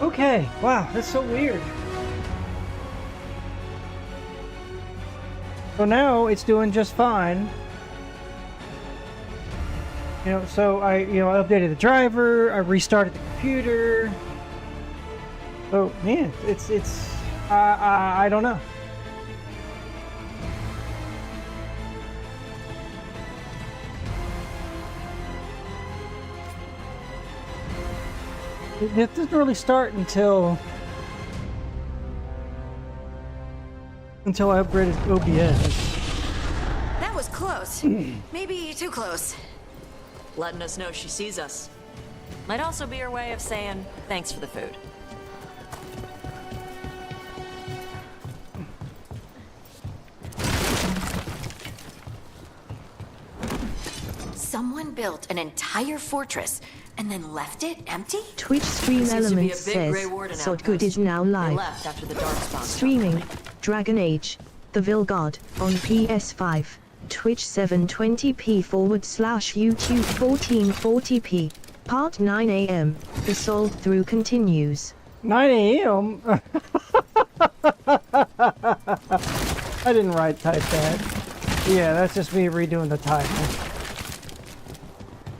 Okay, wow, that's so weird. So now it's doing just fine. You know, so I updated the driver, I restarted the computer. Oh man, I don't know. It doesn't really start until I upgraded OBS. That was close. Maybe too close. Letting us know she sees us. Might also be her way of saying thanks for the food. Someone built an entire fortress and then left it empty? Twitch Stream Elements says, Sod Good is now live. Left after the dark spawn. Streaming Dragon Age, the Veilguard, on PS5. Twitch 720p /YouTube 1440p. Part 9 AM. The Solved Through continues. 9 AM? I didn't type that. Yeah, that's just me redoing the title.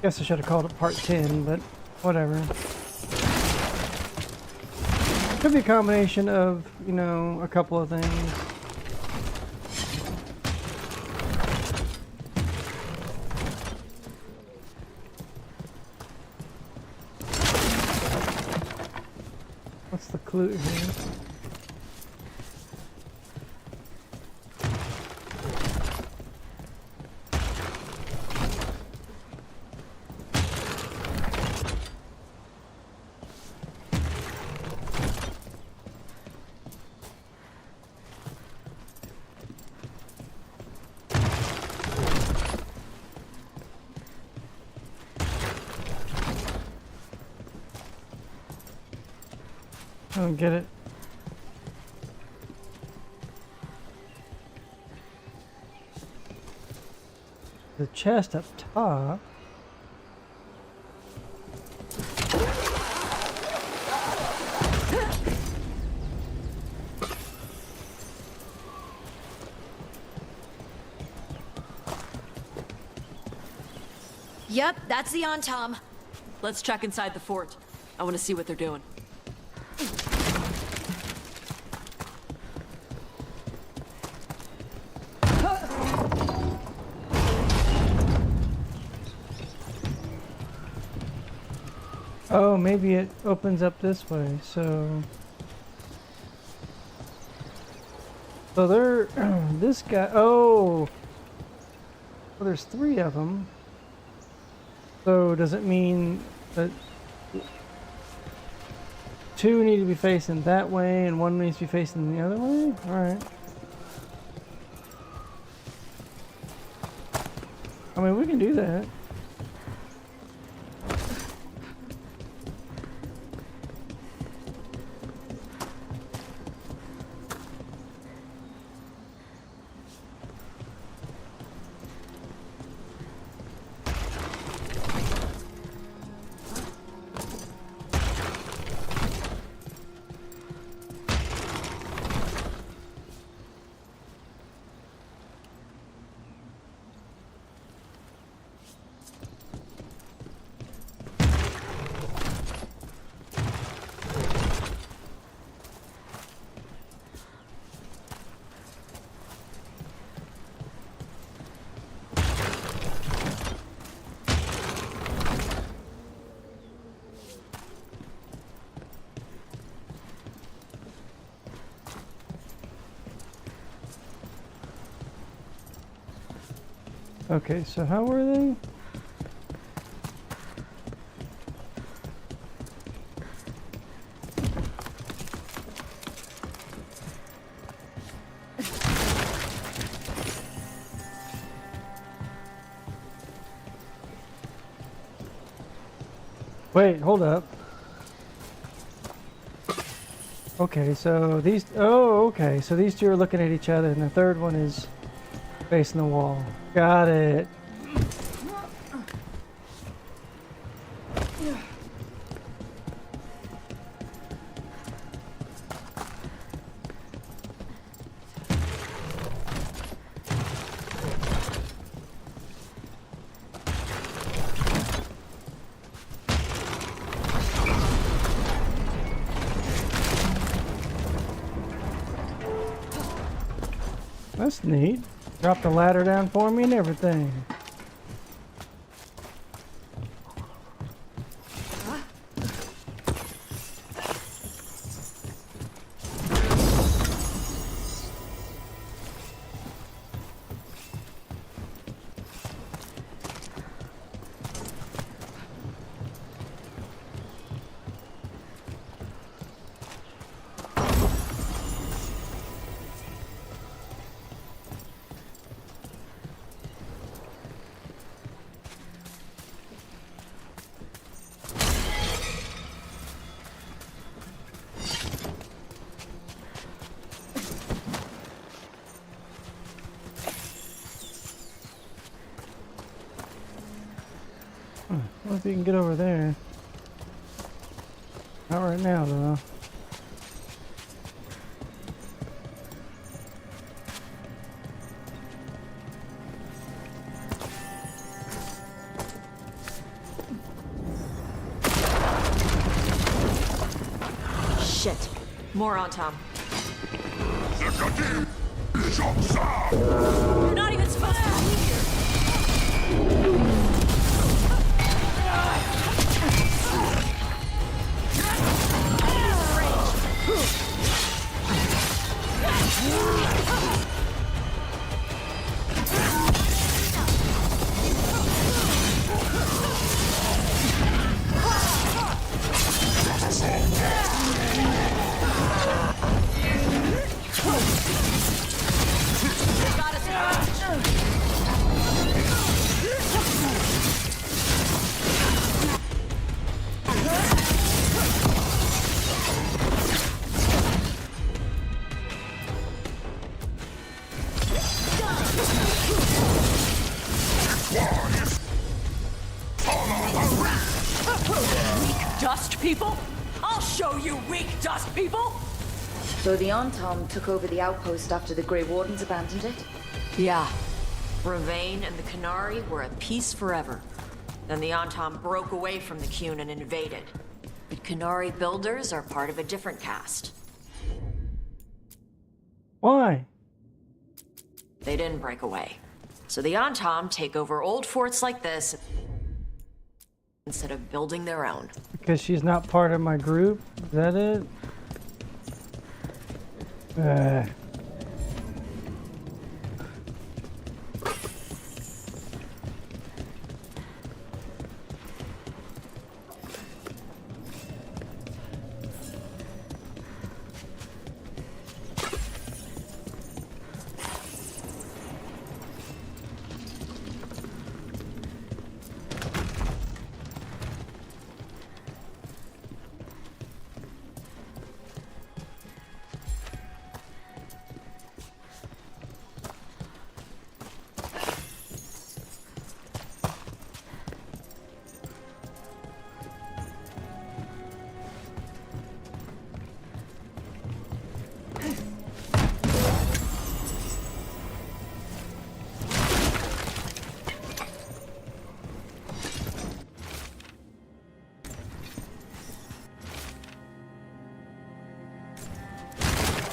Guess I should have called it part 10, but whatever. Could be a combination of, you know, a couple of things. What's the clue here? I don't get it. The chest up top. Yep, that's the on-tom. Let's check inside the fort. I want to see what they're doing. Oh, maybe it opens up this way, so they're, this guy, oh, well, there's 3 of them, so does it mean that 2 need to be facing that way and 1 needs to be facing the other way? Alright. I mean, we can do that. Okay, so how were they? Wait, hold up. Okay, so these, oh, okay, so these 2 are looking at each other and the 3rd one is facing the wall. Got it. That's neat. Drop the ladder down for me and everything. Well, if you can get over there. Not right now, though. Shit. More on Tom. You're not even supposed to be here. Dust people? I'll show you weak dust people! So the Ontom took over the outpost after the Grey Wardens abandoned it? Yeah. Ravane and the Canary were at peace forever. Then the Ontom broke away from the Qun and invaded. The Canary builders are part of a different caste. Why? They didn't break away. So the Ontom take over old forts like this instead of building their own. Because she's not part of my group? Is that it?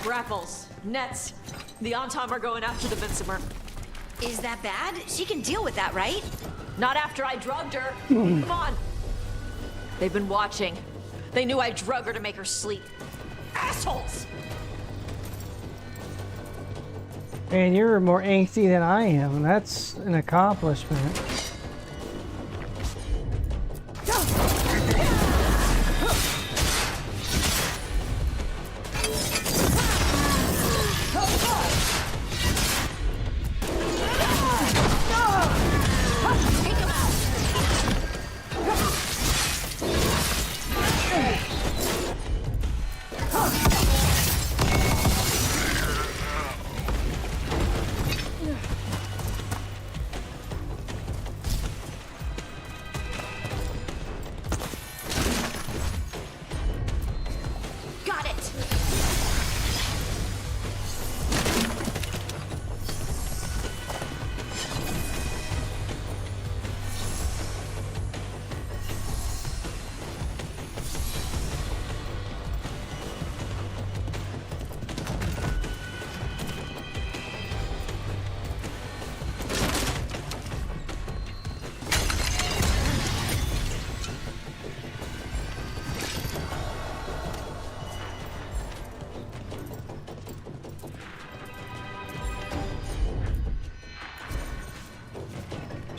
Grapples, nets. The Ontom are going after the Vinsimer. Is that bad? She can deal with that, right? Not after I drugged her. Come on. They've been watching. They knew I drug her to make her sleep. Assholes! Man, you're more angsty than I am, and that's an accomplishment.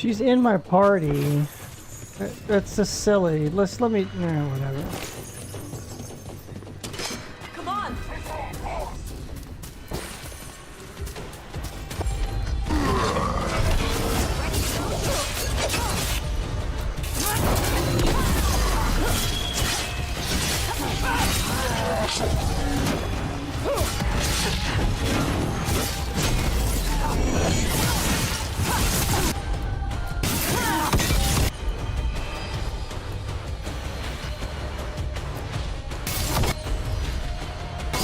She's in my party. That's just silly. Let me. No, whatever. Come on!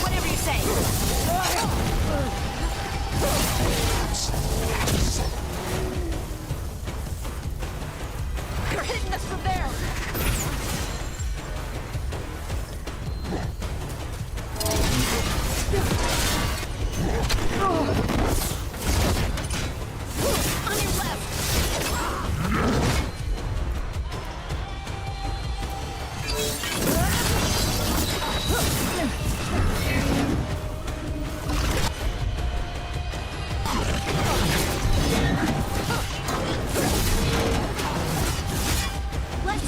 Whatever you say. You're hitting us from there. On your left. Left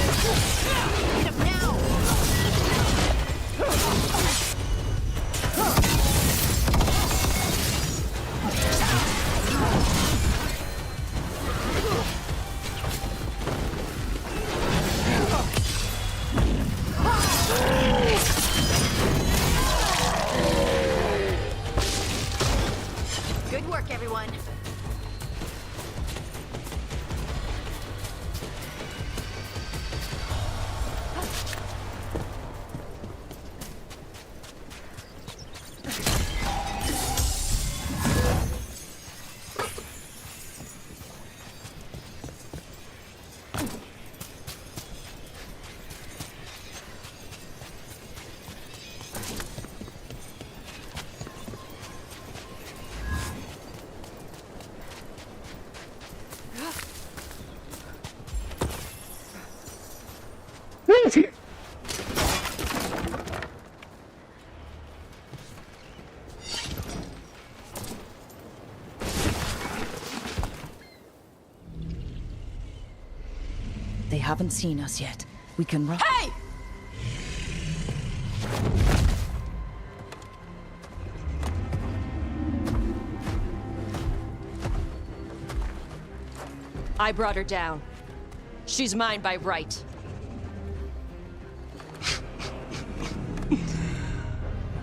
Hit him now. Good work, everyone. They haven't seen us yet. We can run. Hey! I brought her down. She's mine by right.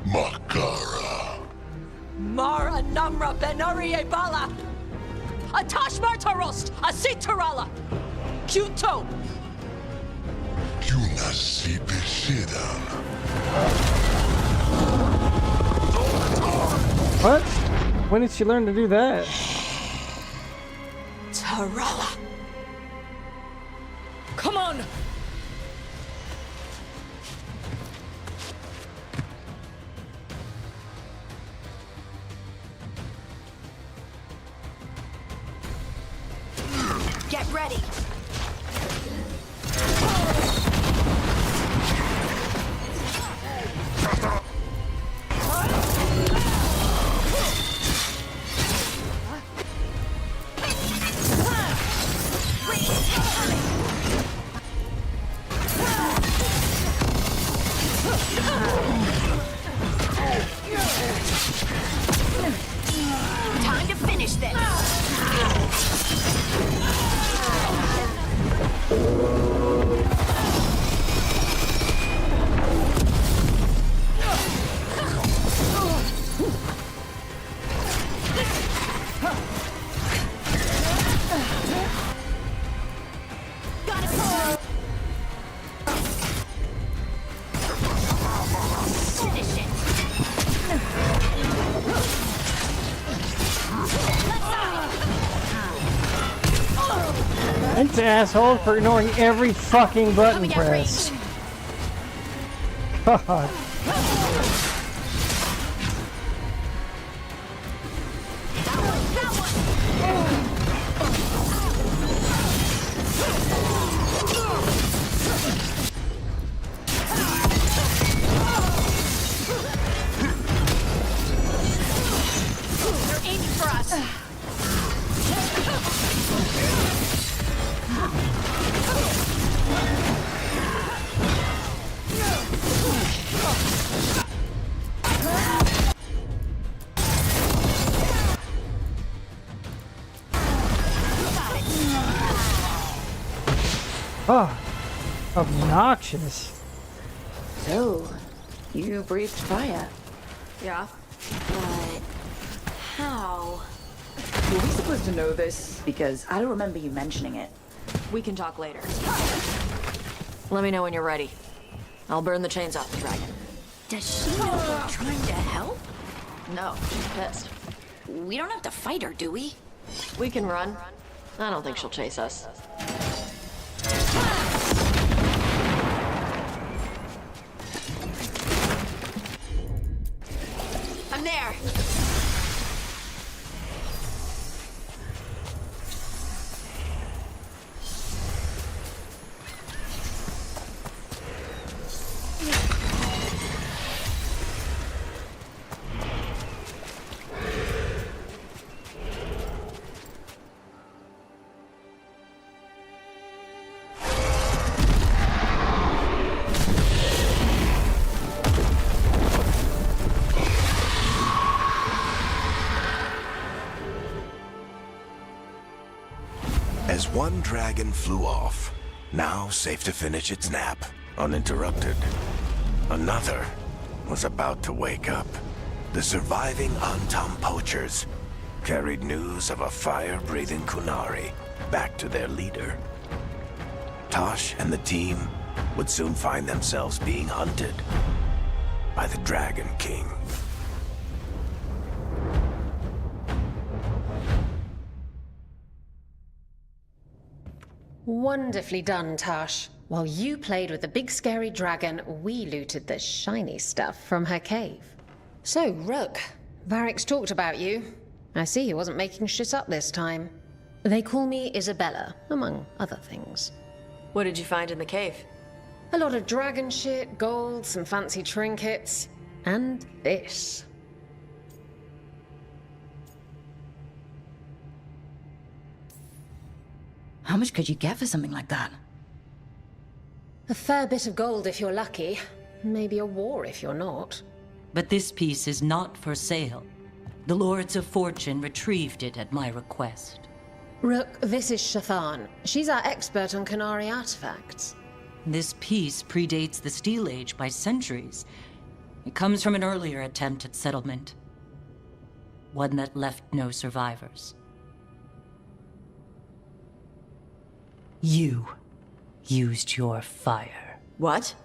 Makara. Mara Namra Benari Bala! Atash Martarost! Asitarala! Kunto! Kunasipisidan. What? When did she learn to do that? Tarala! Come on! Get ready! Time to finish this! Thanks, asshole, for ignoring every fucking button press. God. for us! Oh, obnoxious. So, you breathed fire. Yeah? But... how? Were we supposed to know this? Because I don't remember you mentioning it. We can talk later. Let me know when you're ready. I'll burn the chains off the dragon. Does she know we're trying to help? No, she's pissed. We don't have to fight her, do we? We can run. I don't think she'll chase us. I'm there! As one dragon flew off, now safe to finish its nap, uninterrupted, another was about to wake up. The surviving Antam poachers carried news of a fire-breathing Kunari back to their leader. Tosh and the team would soon find themselves being hunted by the Dragon King. Wonderfully done, Tash. While you played with the big scary dragon, we looted the shiny stuff from her cave. So, Rook, Varric's talked about you. I see he wasn't making shit up this time. They call me Isabella, among other things. What did you find in the cave? A lot of dragon shit, gold, some fancy trinkets, and this. How much could you get for something like that? A fair bit of gold if you're lucky. Maybe a war if you're not. But this piece is not for sale. The Lords of Fortune retrieved it at my request. Rook, this is Shathan. She's our expert on Kunari artifacts. This piece predates the Steel Age by centuries. It comes from an earlier attempt at settlement. One that left no survivors. You used your fire. What?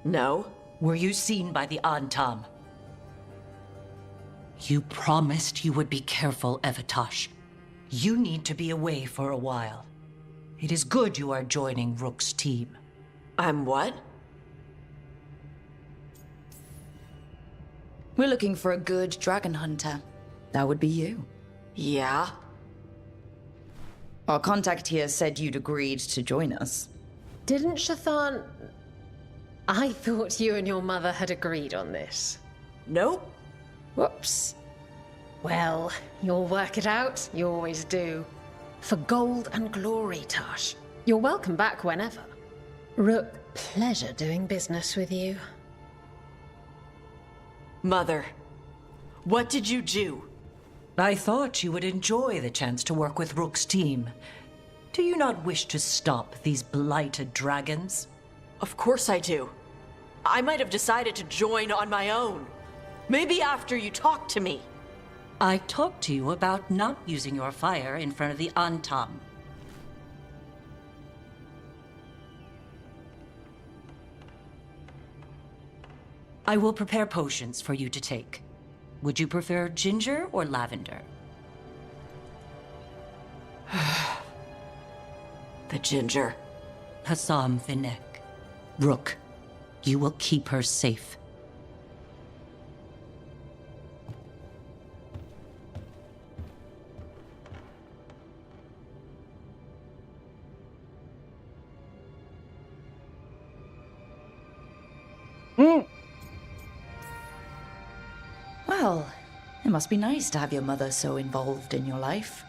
No. Were you seen by the Antam? You promised you would be careful, Evatosh. You need to be away for a while. It is good you are joining Rook's team. I'm what? We're looking for a good dragon hunter. That would be you. Yeah? Our contact here said you'd agreed to join us. Didn't Shathan... I thought you and your mother had agreed on this. Nope. Whoops. Well, you'll work it out. You always do. For gold and glory, Tash. You're welcome back whenever. Rook, pleasure doing business with you. Mother, what did you do? I thought you would enjoy the chance to work with Rook's team. Do you not wish to stop these blighted dragons? Of course I do. I might have decided to join on my own. Maybe after you talked to me. I talked to you about not using your fire in front of the Antam. I will prepare potions for you to take. Would you prefer ginger or lavender? The ginger. Hassam Vinek. Rook, you will keep her safe. Well, It must be nice to have your mother so involved in your life.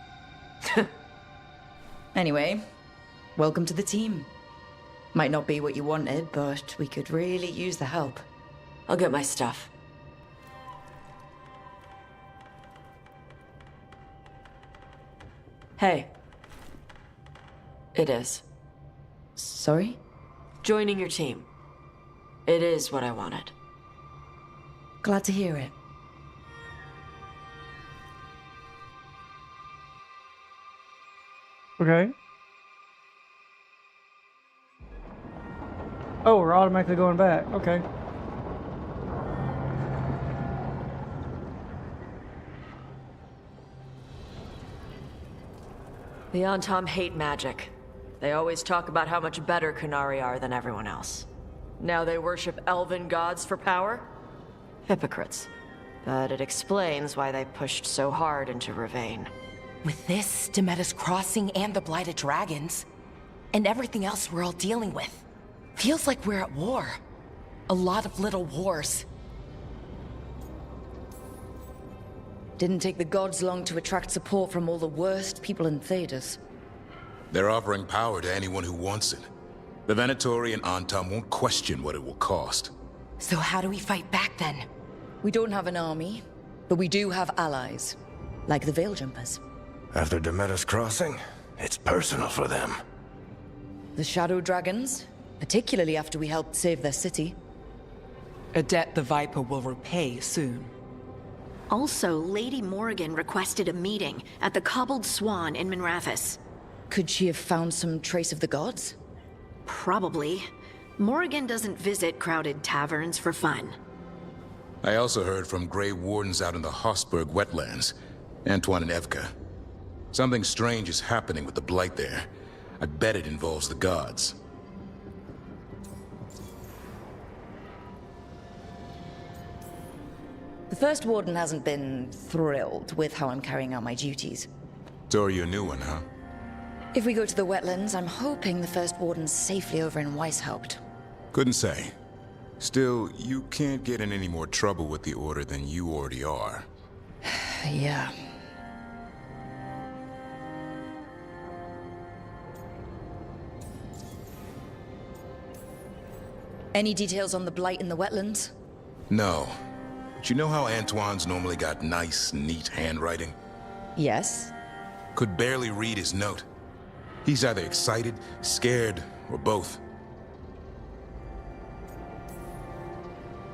Anyway, welcome to the team. Might not be what you wanted, but we could really use the help. I'll get my stuff. Hey. It is. Sorry? Joining your team. It is what I wanted. Glad to hear it. Okay. Oh, we're automatically going back. Okay. The Antom hate magic. They always talk about how much better Qunari are than everyone else. Now they worship elven gods for power? Hypocrites. But it explains why they pushed so hard into Ravane. With this, Demeter's Crossing and the Blighted Dragons, and everything else we're all dealing with, feels like we're at war. A lot of little wars. Didn't take the gods long to attract support from all the worst people in Thedas. They're offering power to anyone who wants it. The Venatori and Antom won't question what it will cost. So how do we fight back then? We don't have an army, but we do have allies, like the Veil Jumpers. After Demeter's Crossing, it's personal for them. The Shadow Dragons, particularly after we helped save their city. A debt the Viper will repay soon. Also, Lady Morrigan requested a meeting at the Cobbled Swan in Minrathous. Could she have found some trace of the gods? Probably. Morrigan doesn't visit crowded taverns for fun. I also heard from Grey Wardens out in the Hossberg wetlands, Antoine and Evka. Something strange is happening with the Blight there. I bet it involves the gods. The First Warden hasn't been thrilled with how I'm carrying out my duties. So you're a new one, huh? If we go to the wetlands, I'm hoping the First Warden's safely over in Weishaupt. Couldn't say. Still, you can't get in any more trouble with the Order than you already are. Yeah. Any details on the Blight in the wetlands? No. But you know how Antoine's normally got nice, neat handwriting? Yes. Could barely read his note. He's either excited, scared, or both.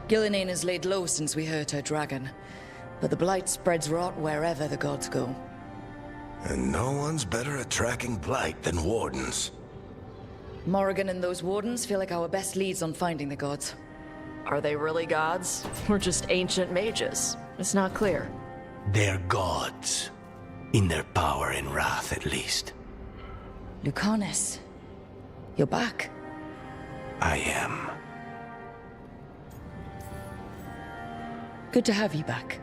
Gillinane has laid low since we hurt her dragon, but the Blight spreads rot wherever the gods go. And no one's better at tracking Blight than Wardens. Morrigan and those Wardens feel like our best leads on finding the gods. Are they really gods? Or just ancient mages? It's not clear. They're gods. In their power and wrath, at least. Lucanus, you're back. I am. Good to have you back.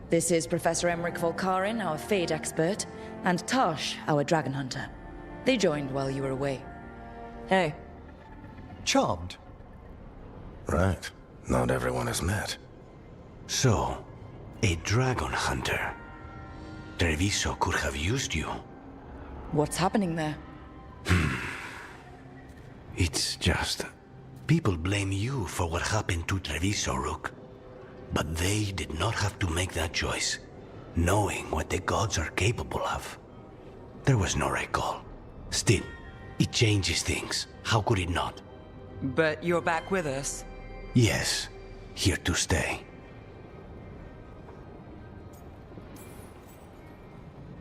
This is Professor Emmerich Volkarin, our Fade expert, and Tosh, our Dragon Hunter. They joined while you were away. Hey. Charmed. Right. Not everyone has met. So, a Dragon Hunter. Treviso could have used you. What's happening there? It's just... people blame you for what happened to Treviso, Rook. But they did not have to make that choice, knowing what the gods are capable of. There was no recall. Still, it changes things. How could it not? But you're back with us. Yes, here to stay.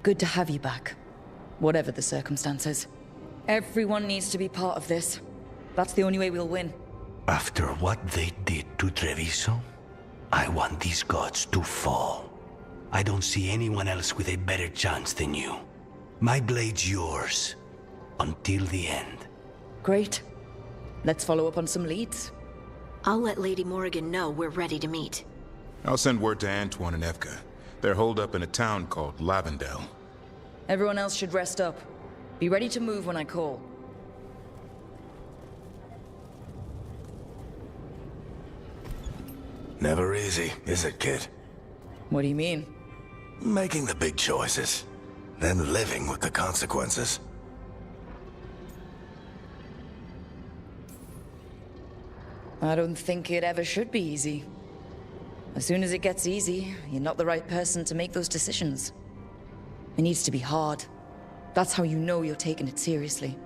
Good to have you back. Whatever the circumstances. Everyone needs to be part of this. That's the only way we'll win. After what they did to Treviso, I want these gods to fall. I don't see anyone else with a better chance than you. My blade's yours. Until the end. Great. Let's follow up on some leads. I'll let Lady Morrigan know we're ready to meet. I'll send word to Antoine and Evka. They're holed up in a town called Lavendel. Everyone else should rest up. Be ready to move when I call. Never easy, is it, kid? What do you mean? Making the big choices, then living with the consequences. I don't think it ever should be easy. As soon as it gets easy, you're not the right person to make those decisions. It needs to be hard. That's how you know you're taking it seriously.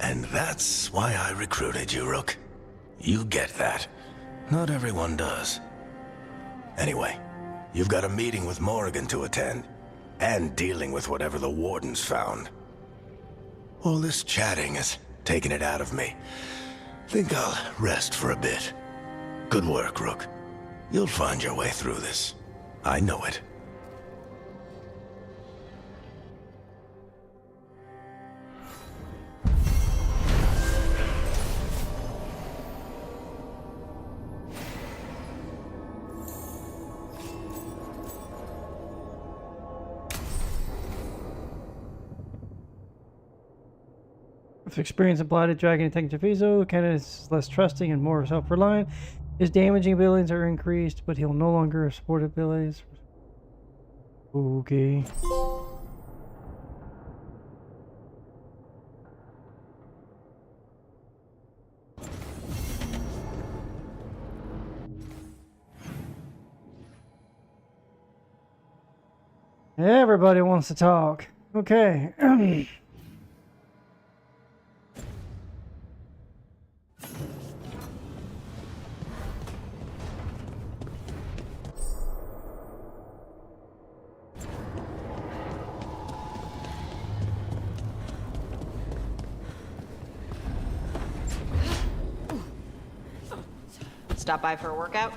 And that's why I recruited you, Rook. You get that. Not everyone does. Anyway, you've got a meeting with Morrigan to attend, and dealing with whatever the Warden's found. All this chatting is taking it out of me. Think I'll rest for a bit. Good work, Rook. You'll find your way through this. I know it. With experience in Blighted Dragon and Technifizo, Ken is less trusting and more self-reliant. His damaging abilities are increased, but he'll no longer have support abilities. Okay. Everybody wants to talk. Okay. Stop by for a workout?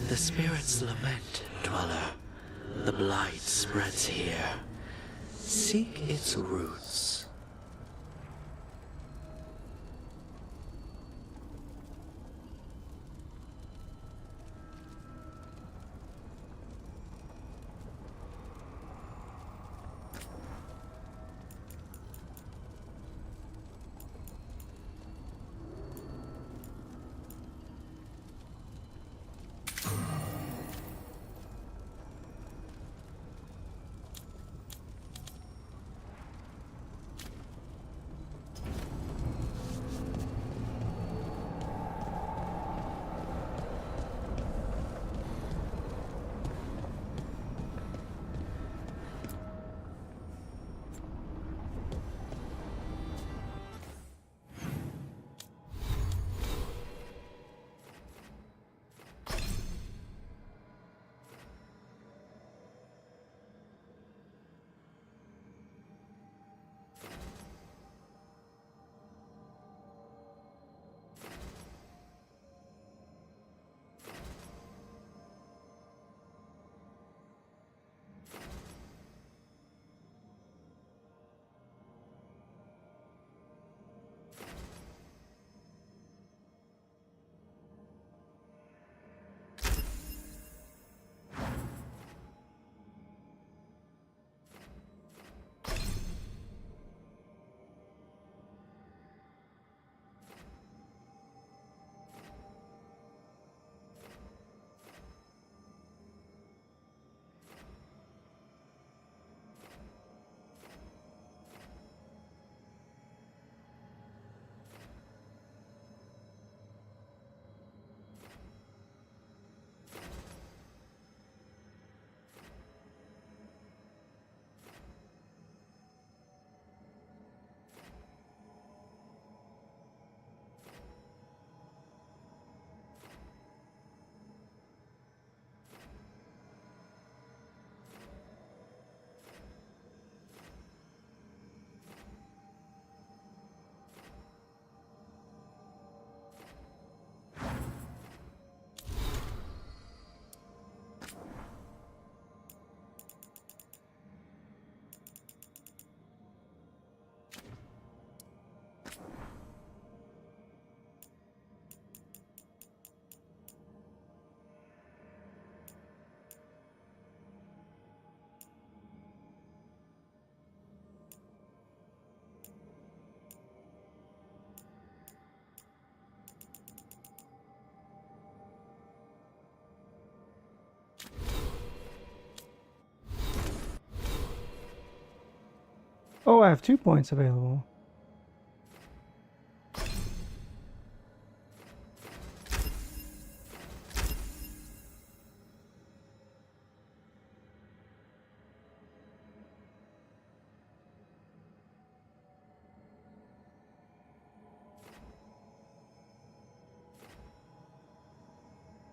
The spirits lament, Dweller. The blight spreads here. Seek its roots. Oh, I have 2 points available.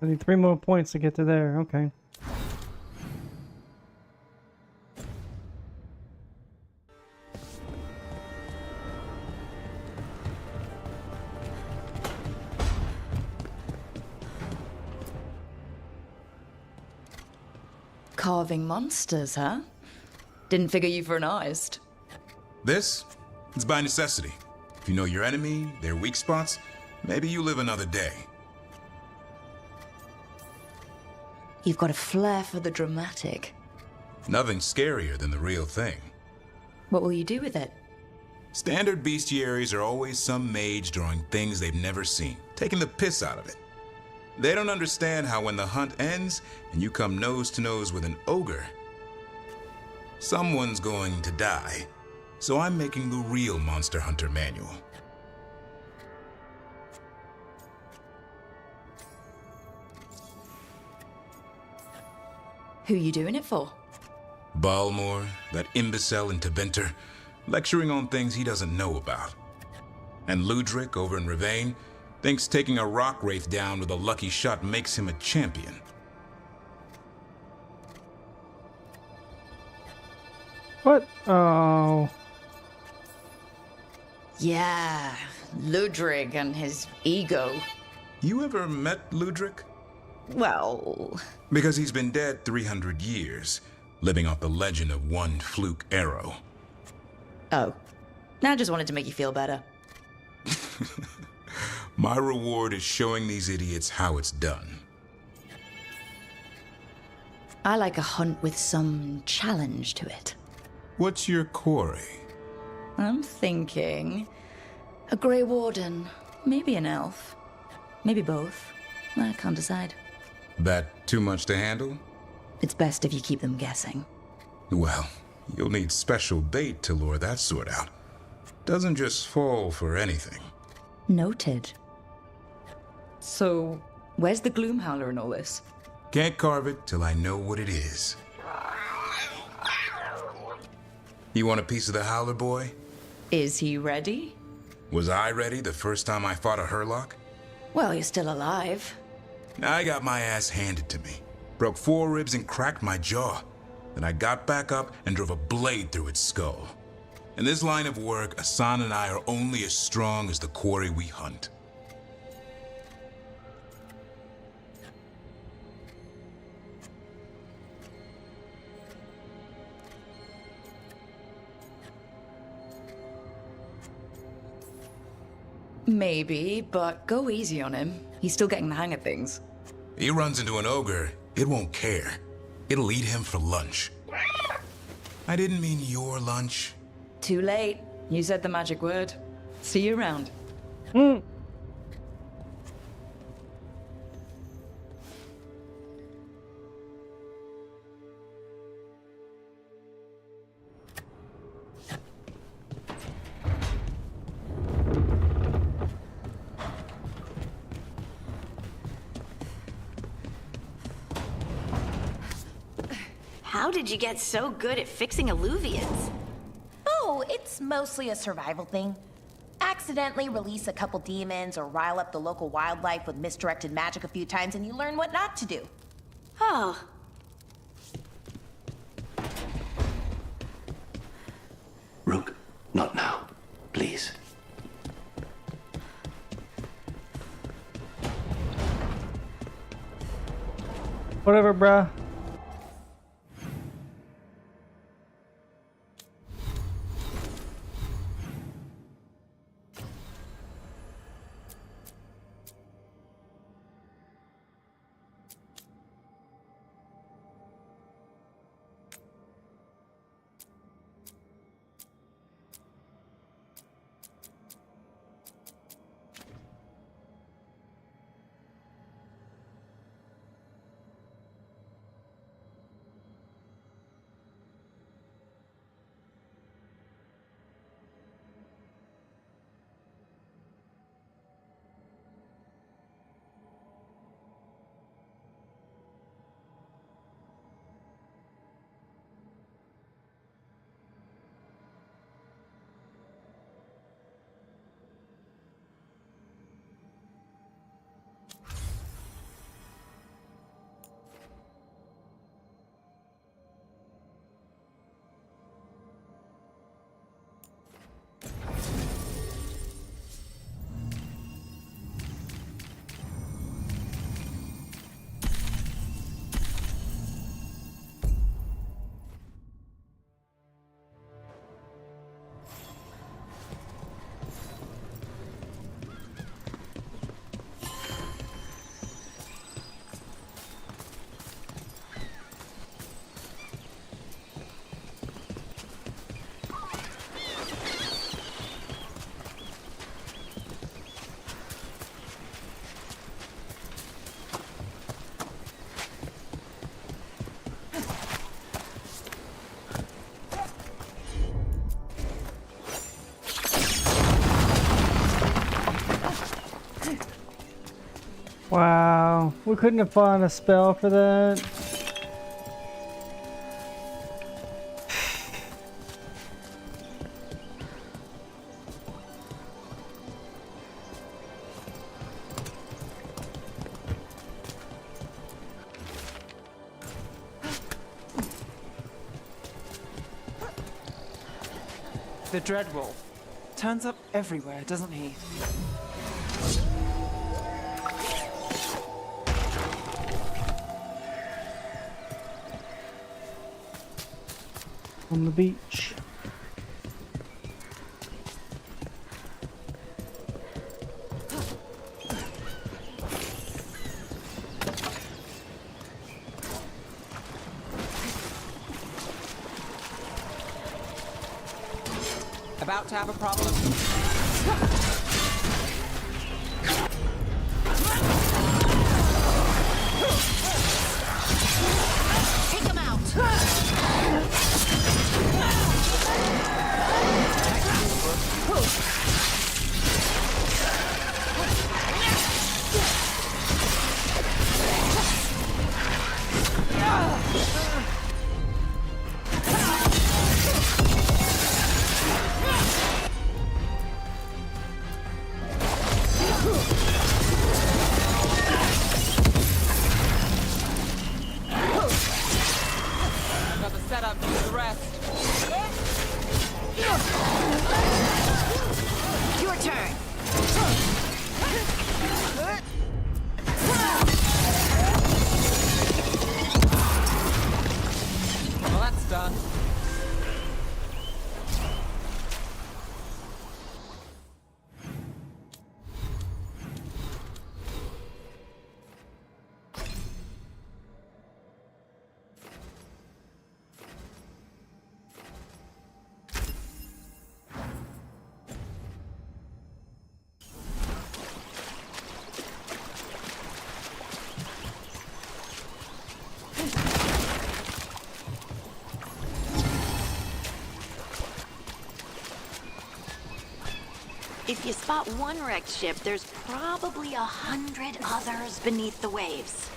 I need 3 more points to get to there. Okay. Carving monsters, huh? Didn't figure you for an artist. This? It's by necessity. If you know your enemy, their weak spots, maybe you live another day. You've got a flair for the dramatic. Nothing scarier than the real thing. What will you do with it? Standard bestiaries are always some mage drawing things they've never seen, taking the piss out of it. They don't understand how when the hunt ends and you come nose to nose with an ogre, someone's going to die. So I'm making the real Monster Hunter manual. Who you doing it for? Balmor, that imbecile in Teventer, lecturing on things he doesn't know about. And Ludric over in Ravane thinks taking a rock wraith down with a lucky shot makes him a champion. What? Oh. Yeah, Ludrig and his ego. You ever met Ludric? Well... Because he's been dead 300 years, living off the legend of one fluke arrow. Oh. I just wanted to make you feel better. My reward is showing these idiots how it's done. I like a hunt with some challenge to it. What's your quarry? I'm thinking... a Grey Warden, maybe an elf. Maybe both. I can't decide. That too much to handle? It's best if you keep them guessing. Well, you'll need special bait to lure that sort out. Doesn't just fall for anything. Noted. So, where's the Gloomhowler in all this? Can't carve it till I know what it is. You want a piece of the Howler boy? Is he ready? Was I ready the first time I fought a Hurlock? Well, you're still alive. I got my ass handed to me. Broke 4 ribs and cracked my jaw. Then I got back up and drove a blade through its skull. In this line of work, Asan and I are only as strong as the quarry we hunt. Maybe, but go easy on him. He's still getting the hang of things. He runs into an ogre, it won't care. It'll eat him for lunch. I didn't mean your lunch. Too late. You said the magic word. See you around. How did you get so good at fixing alluvians? Oh, it's mostly a survival thing. Accidentally release a couple demons or rile up the local wildlife with misdirected magic a few times and you learn what not to do. Oh. Rook, not now. Please. Whatever, bruh. Wow, we couldn't have found a spell for that. The Dreadwolf turns up everywhere, doesn't he? On the beach. About to have a problem. Take him out! Your turn. Well, that's done. If you spot one wrecked ship, there's probably 100 others beneath the waves.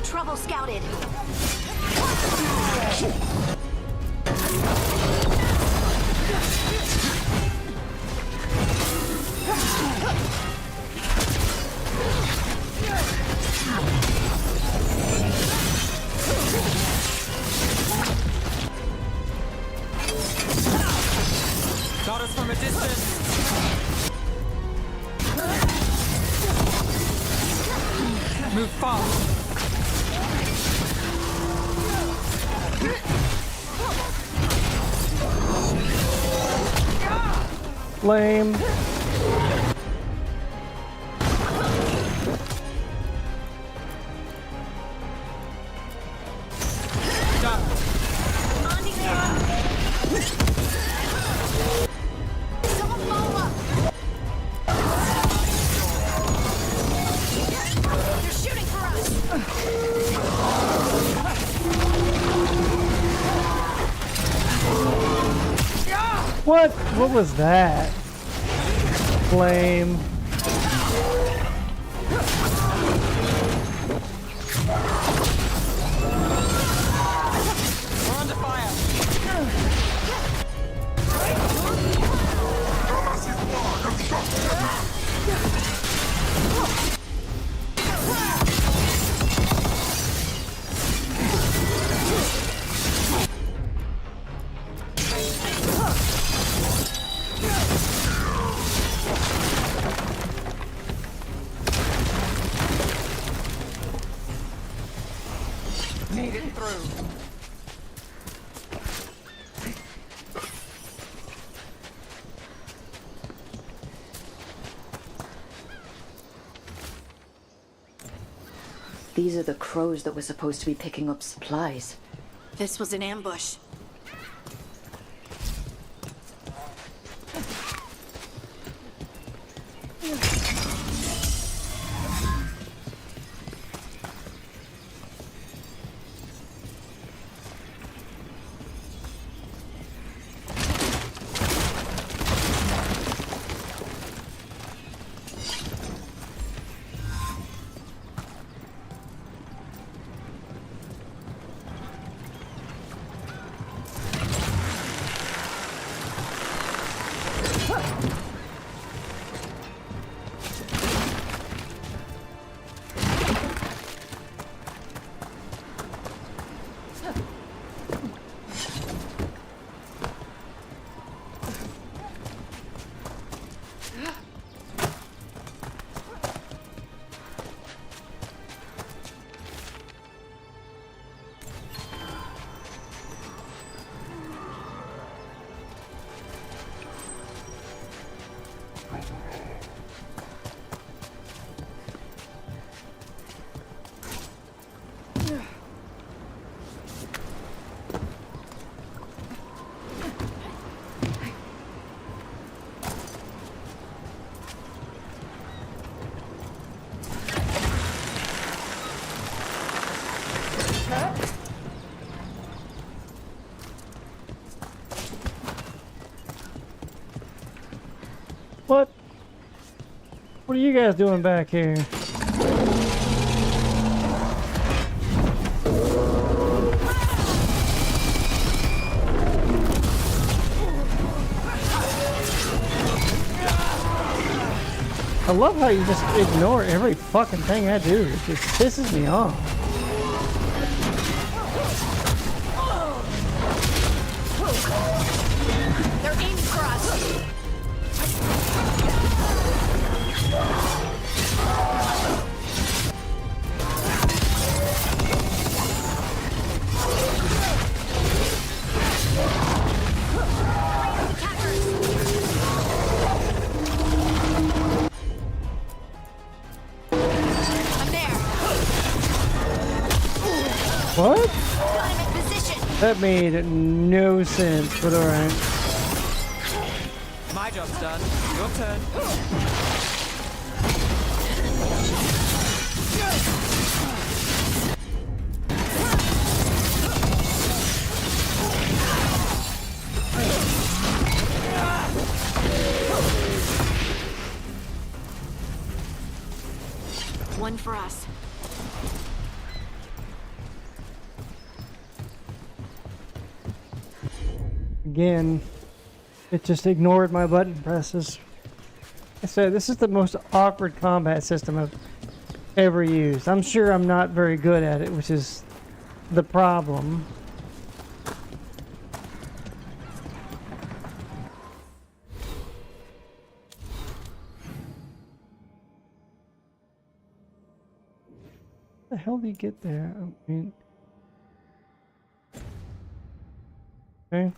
Trouble scouted. Got us from a distance. Move fast. Lame. What was that? Flame. We're under fire. through. These are the crows that were supposed to be picking up supplies. This was an ambush. What? What are you guys doing back here? I love how you just ignore every fucking thing I do. It just pisses me off. They're aiming for us. What? That made no sense, but alright. My job's done. Your turn. One for us. Again, it just ignored my button presses. I said, this is the most awkward combat system I've ever used. I'm sure I'm not very good at it, which is the problem. How the hell do you get there? I mean... Okay.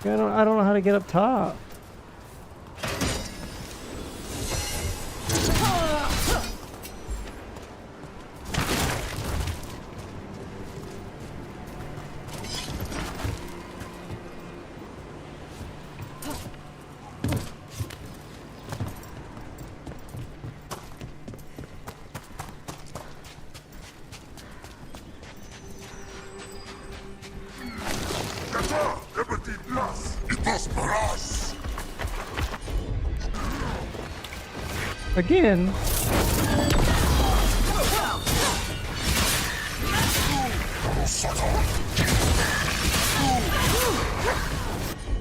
I don't know how to get up top. Again.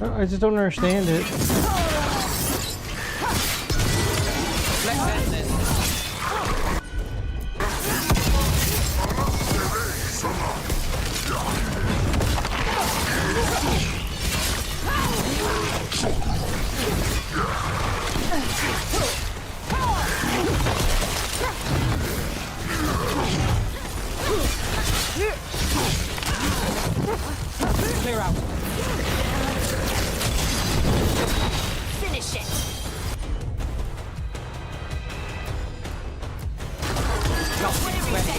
I just don't understand it. Clear out. Finish it. Nothing's ready.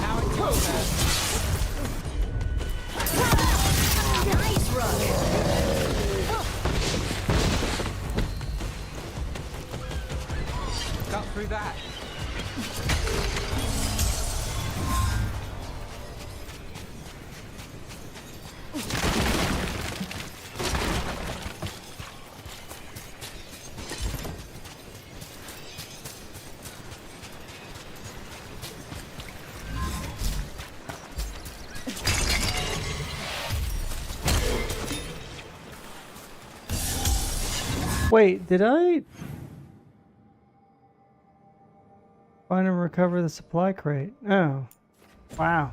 Now it's over. Nice run. Got through that. Wait, did I find and recover the supply crate? Oh, wow.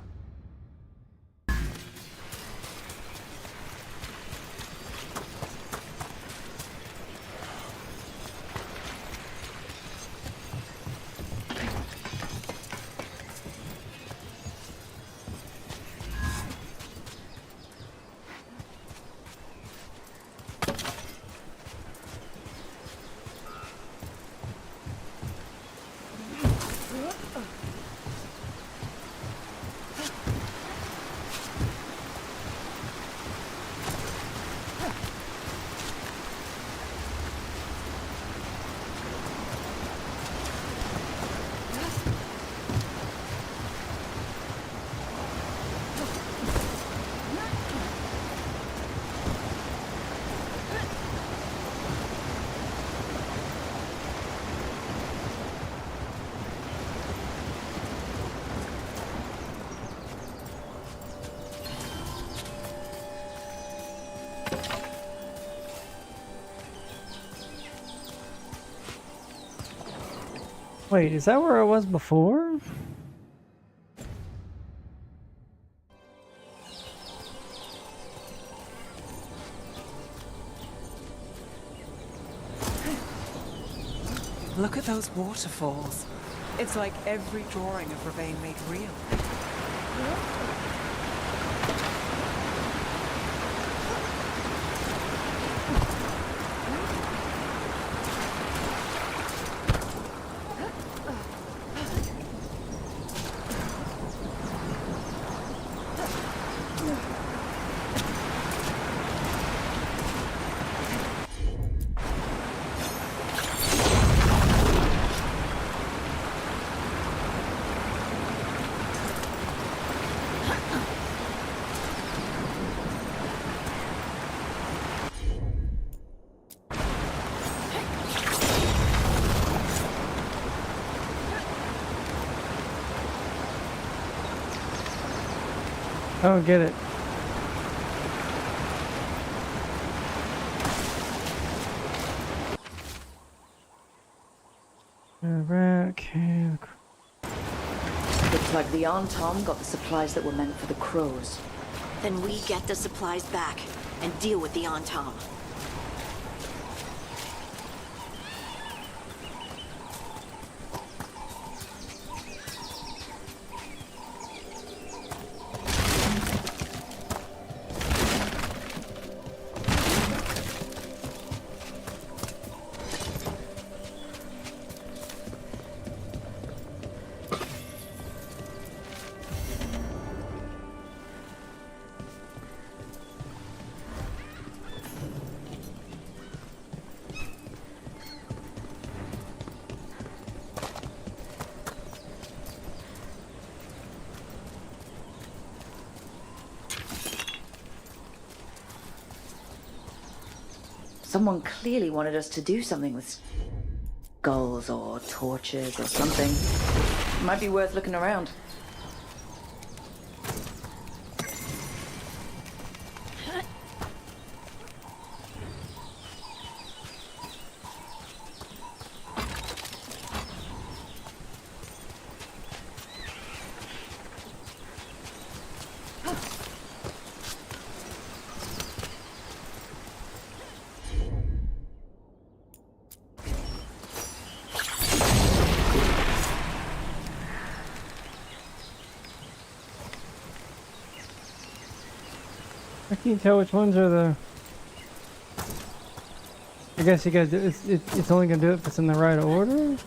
Wait, is that where I was before? Look at those waterfalls. It's like every drawing of Ravane made real. Oh, get it. Okay. Looks like the Tom got the supplies that were meant for the crows. Then we get the supplies back and deal with the Tom. Someone clearly wanted us to do something with skulls or torches or something. Might be worth looking around. I can't tell which ones are the... I guess you guys, it's only gonna do it if it's in the right order?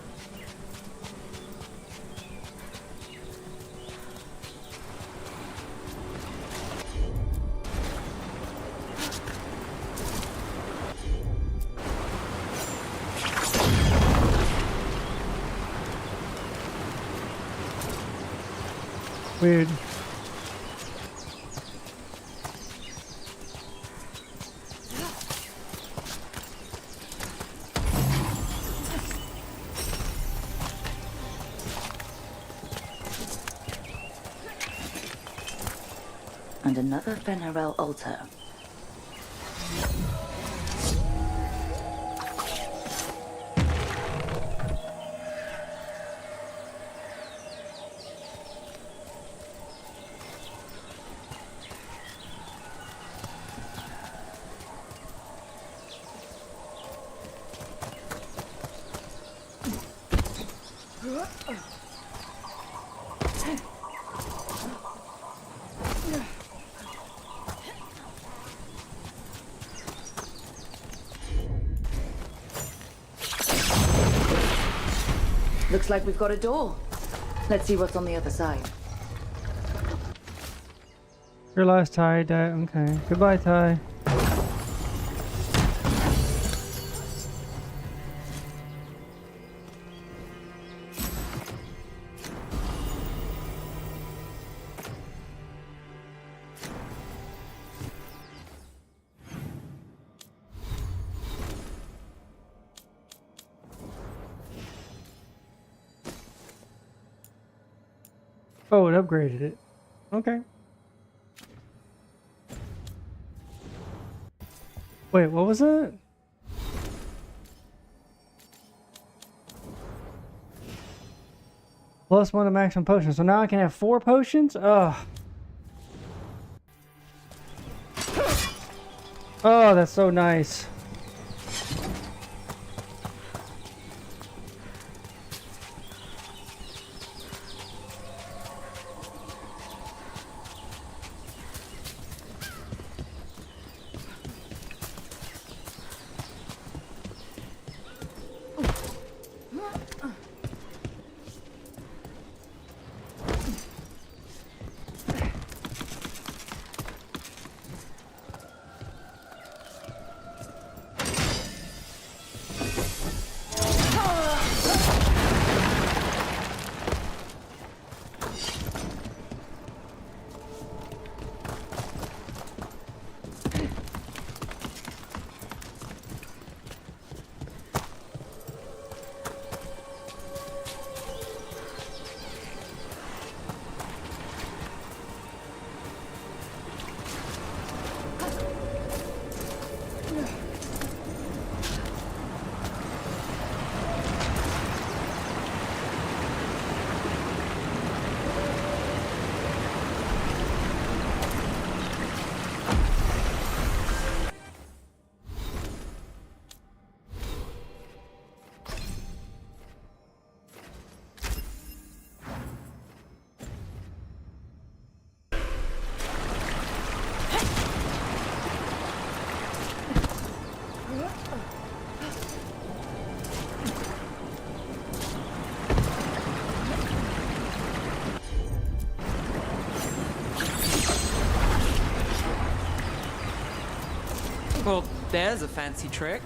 Weird. And another Fenarel altar. Looks like we've got a door. Let's see what's on the other side. Your last Ty died. Okay. Goodbye, Ty. Oh, it upgraded it. Okay. Wait, what was that? +1 to maximum potions. So now I can have 4 potions? Ugh. Oh, that's so nice. Well, there's a fancy trick.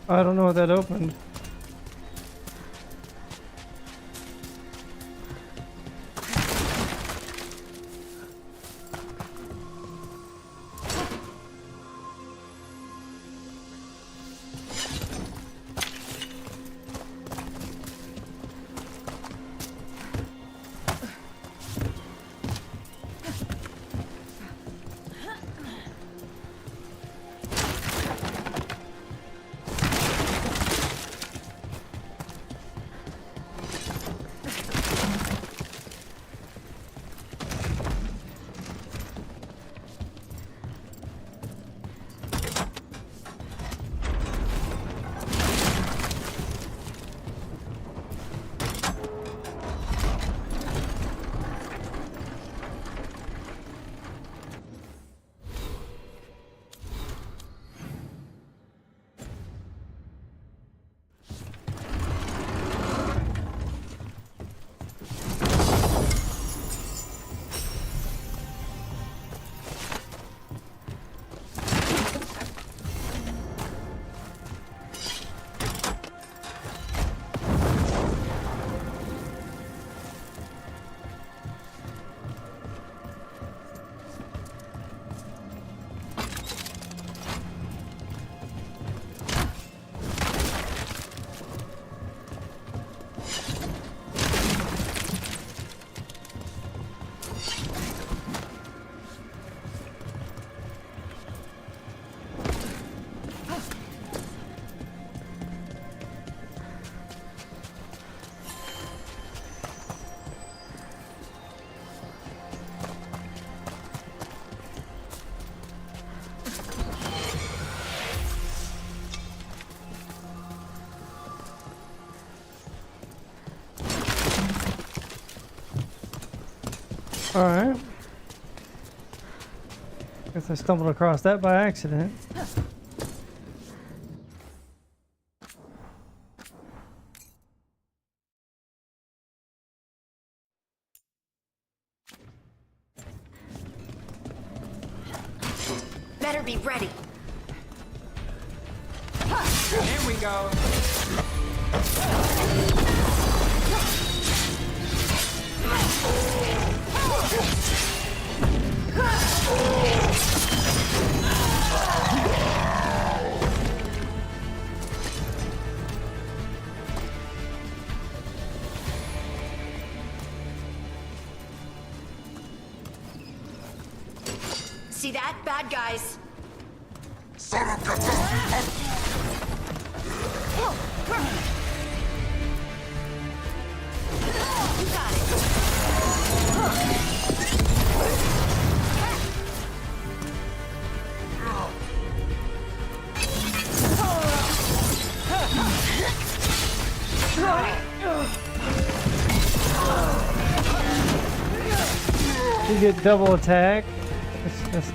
I don't know what that opened. Alright. Guess I stumbled across that by accident. Better be ready. Here we go. See that? Bad guys. You got You get double attack. That's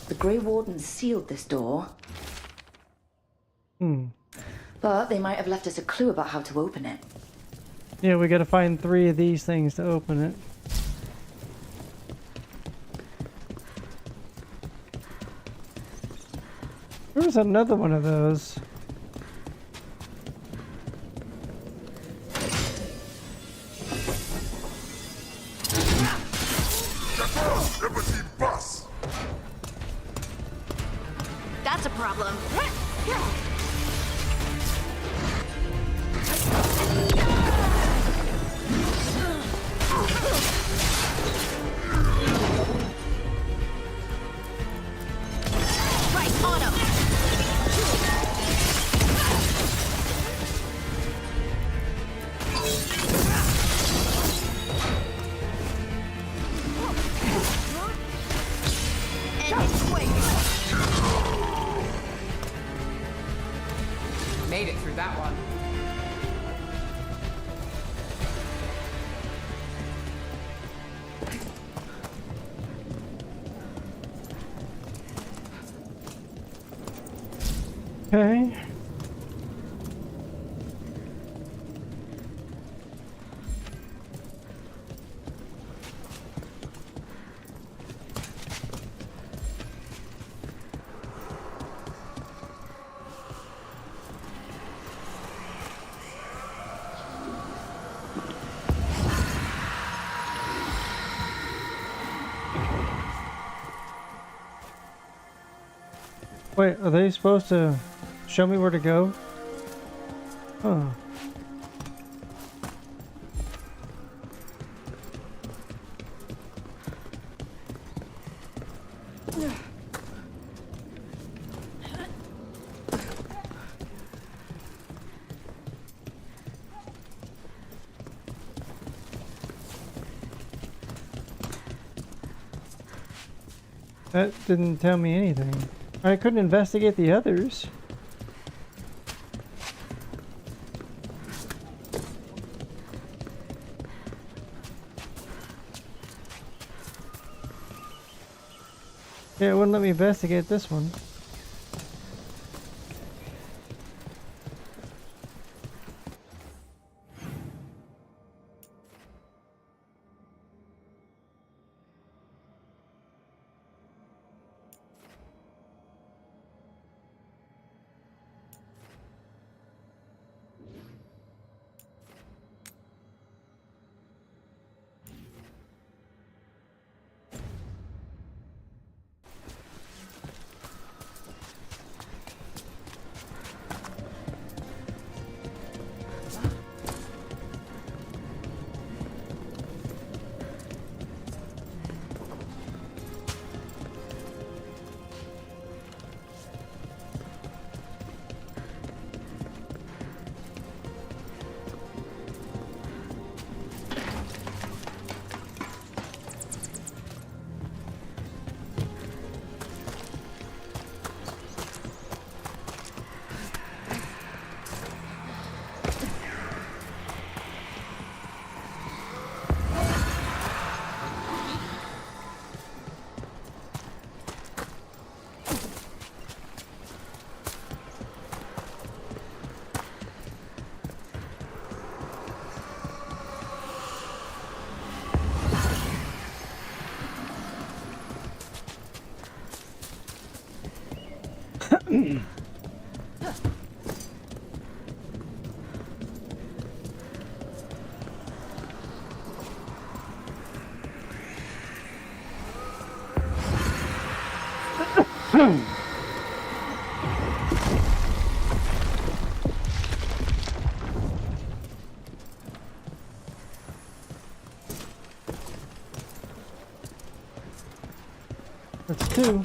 The Grey Wardens sealed this door. Hmm. But they might have left us a clue about how to open it. Yeah, we gotta find 3 of these things to open it. There's another one of those. That's a problem. Right on him. Made it through that one. Okay. Wait, are they supposed to show me where to go? Oh. That didn't tell me anything. I couldn't investigate the others. Yeah, it wouldn't let me investigate this one. That's 2.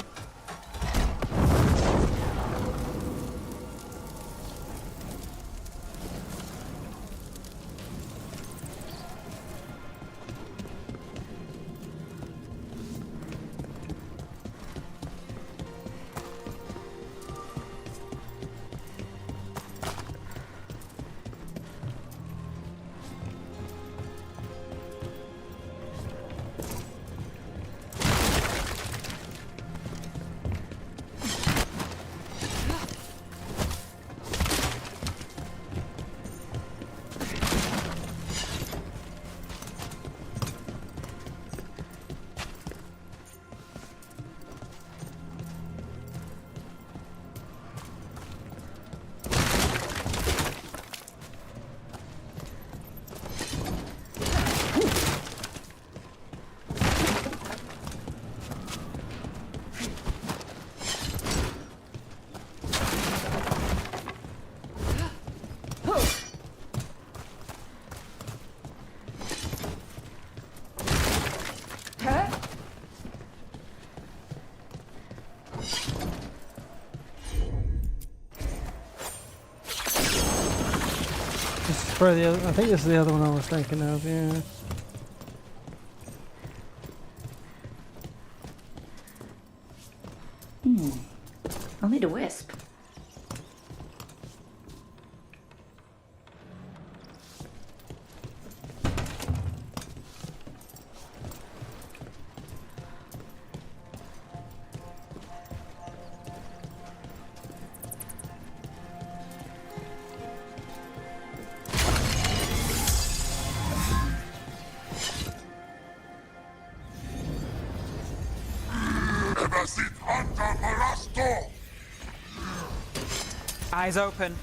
This is probably the other, I think this is the other one I was thinking of, yeah. I'll need a wisp. Eyes open.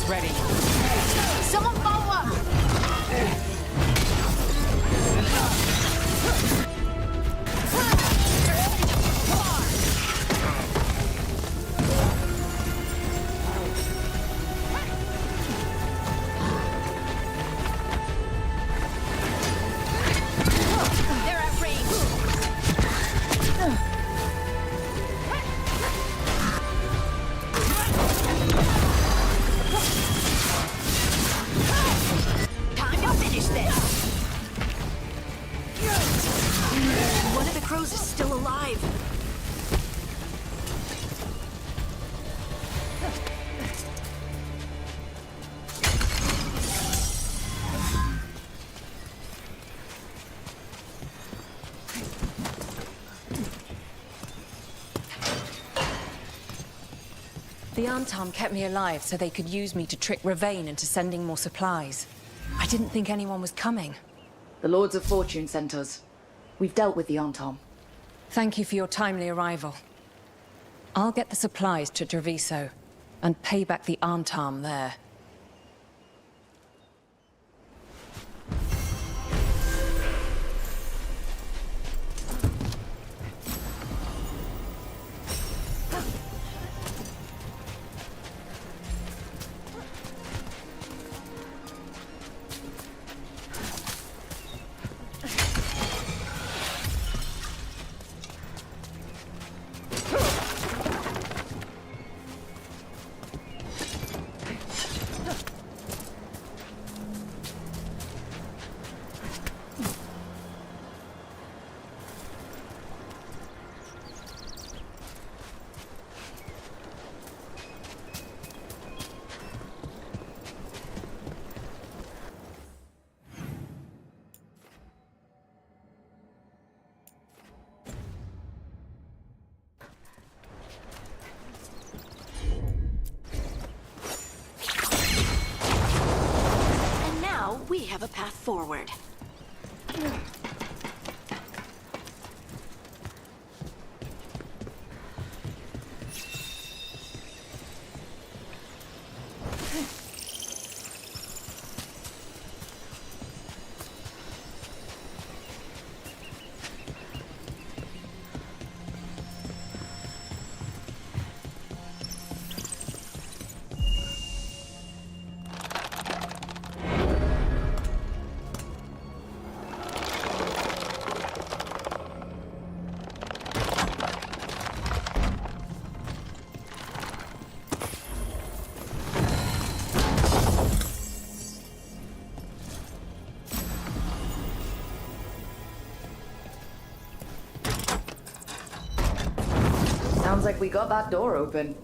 Ready. Someone follow up! They're at range. One of the crows is still alive. The Arntom kept me alive so they could use me to trick Ravane into sending more supplies. I didn't think anyone was coming. The Lords of Fortune sent us. We've dealt with the Arntom. Thank you for your timely arrival. I'll get the supplies to Treviso and pay back the Arntom there. We have a path forward. Sounds like we got that door open.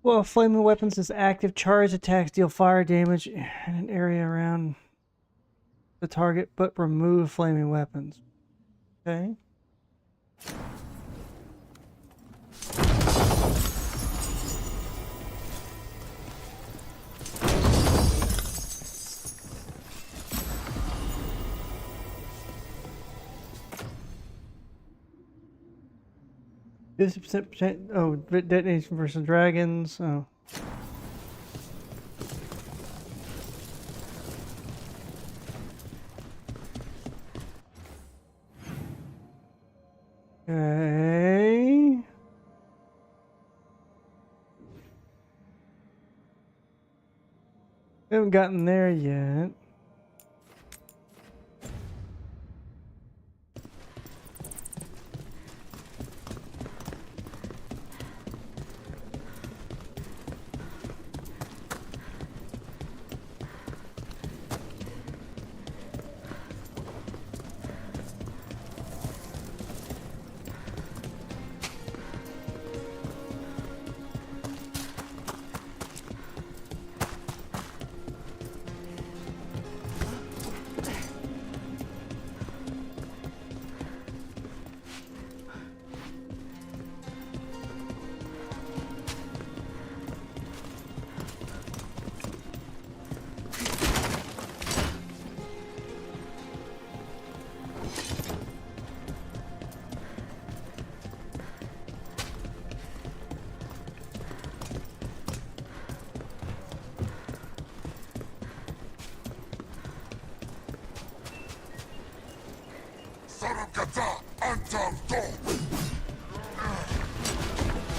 Well, flaming weapons is active. Charged attacks deal fire damage in an area around the target, but remove flaming weapons. Okay. This percent. Oh, detonation versus dragons. Oh. Okay. We haven't gotten there yet.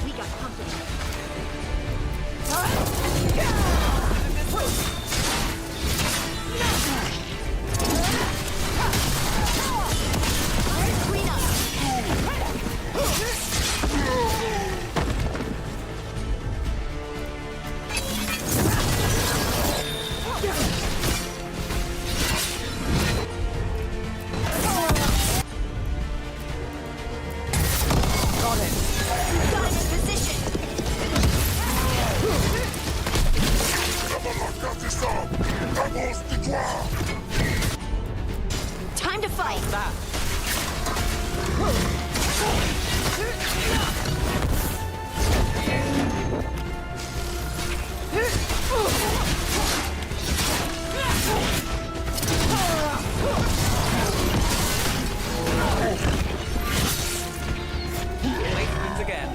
We got company. Clean up. Time to fight. Late again.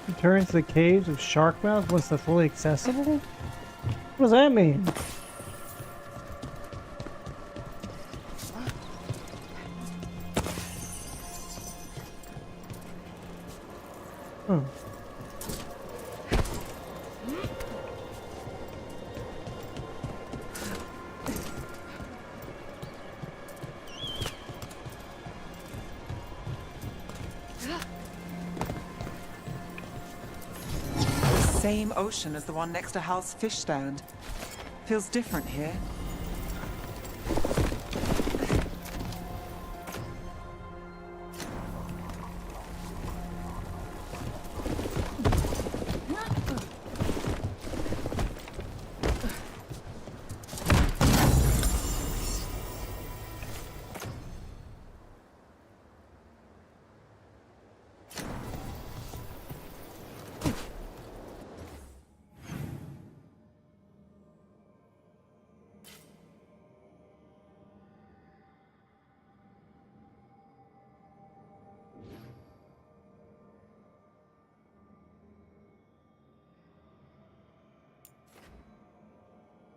Return to the caves of Sharkmouth once they're fully accessible? What does that mean? Oh. Same ocean as the one next to Hal's fish stand. Feels different here.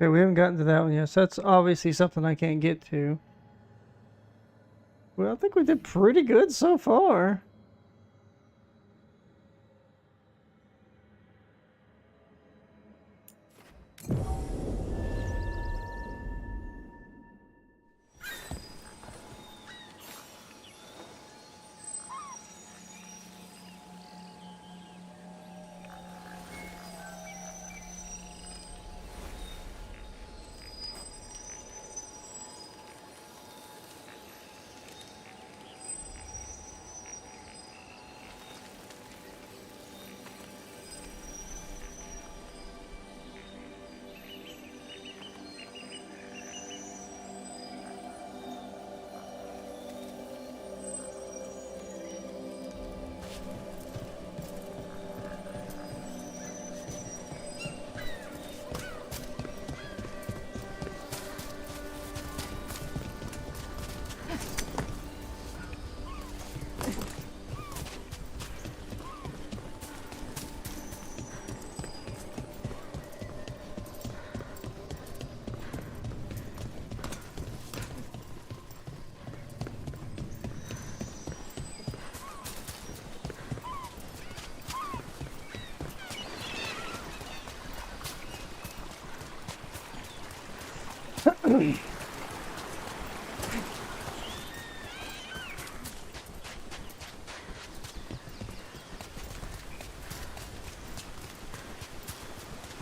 Okay, we haven't gotten to that one yet, so that's obviously something I can't get to. Well, I think we did pretty good so far.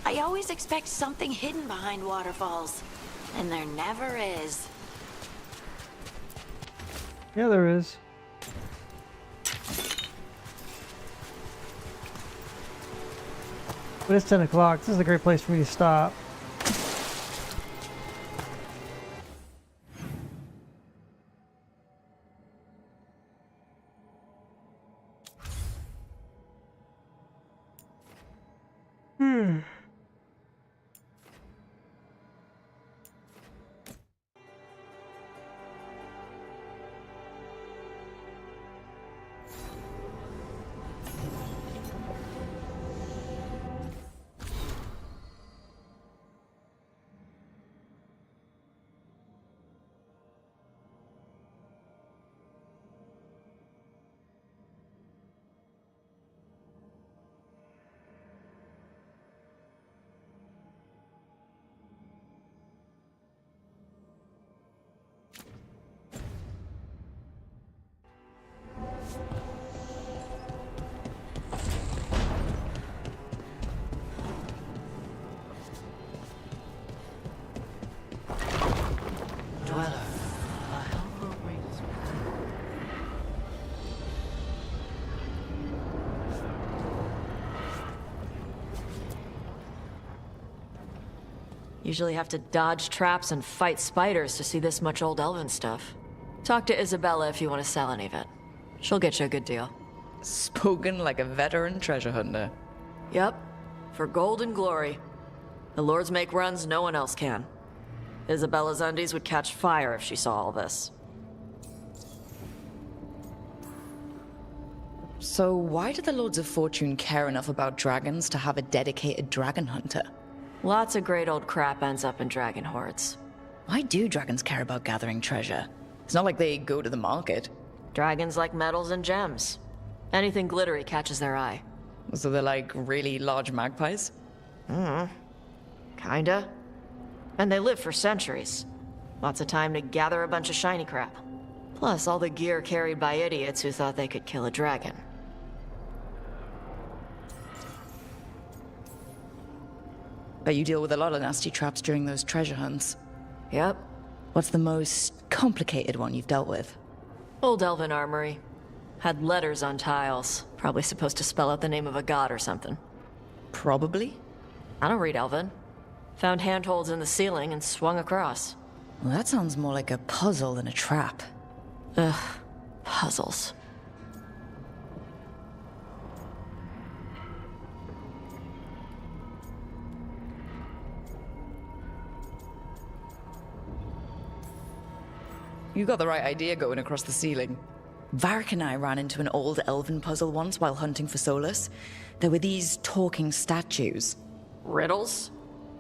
I always expect something hidden behind waterfalls, and there never is. Yeah, there is. But it's 10 o'clock. This is a great place for me to stop. Usually have to dodge traps and fight spiders to see this much old elven stuff. Talk to Isabella if you want to sell any of it. She'll get you a good deal. Spoken like a veteran treasure hunter. Yep, for gold and glory. The lords make runs no one else can. Isabella's undies would catch fire if she saw all this. So why do the Lords of Fortune care enough about dragons to have a dedicated dragon hunter? Lots of great old crap ends up in dragon hordes. Why do dragons care about gathering treasure? It's not like they go to the market. Dragons like metals and gems. Anything glittery catches their eye. So they're like really large magpies? Kinda. And they live for centuries. Lots of time to gather a bunch of shiny crap. Plus all the gear carried by idiots who thought they could kill a dragon. Bet you deal with a lot of nasty traps during those treasure hunts. Yep. What's the most complicated one you've dealt with? Old elven armory. Had letters on tiles. Probably supposed to spell out the name of a god or something. Probably? I don't read elven. Found handholds in the ceiling and swung across. Well, that sounds more like a puzzle than a trap. Ugh. Puzzles. You got the right idea going across the ceiling. Varric and I ran into an old elven puzzle once while hunting for Solus. There were these talking statues. Riddles?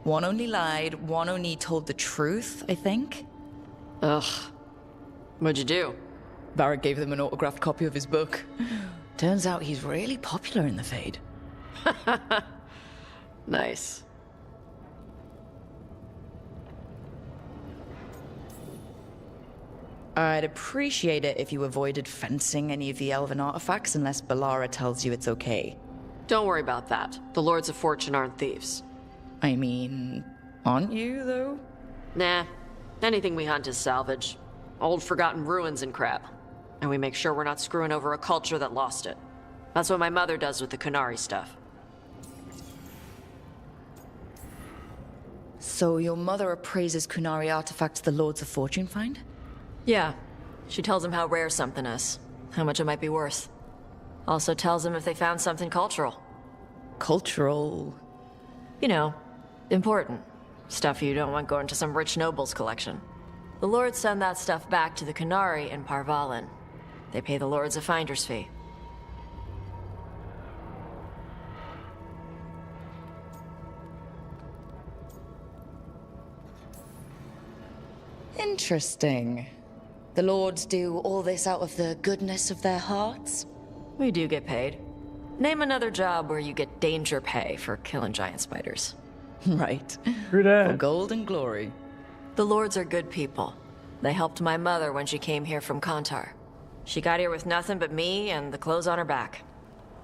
One only lied, one only told the truth, I think. Ugh. What'd you do? Varric gave them an autographed copy of his book. Turns out he's really popular in the Fade. Nice. I'd appreciate it if you avoided fencing any of the elven artifacts unless Balara tells you it's okay. Don't worry about that. The Lords of Fortune aren't thieves. I mean, aren't you, though? Nah. Anything we hunt is salvage. Old forgotten ruins and crap. And we make sure we're not screwing over a culture that lost it. That's what my mother does with the Qunari stuff. So your mother appraises Qunari artifacts the Lords of Fortune find? Yeah. She tells them how rare something is. How much it might be worth. Also tells them if they found something cultural. Cultural? You know, important. Stuff you don't want going to some rich noble's collection. The Lords send that stuff back to the Qunari in Parvalin. They pay the Lords a finder's fee. Interesting. The Lords do all this out of the goodness of their hearts? We do get paid. Name another job where you get danger pay for killing giant spiders. Right. True that. For gold and glory. The Lords are good people. They helped my mother when she came here from Kontar. She got here with nothing but me and the clothes on her back.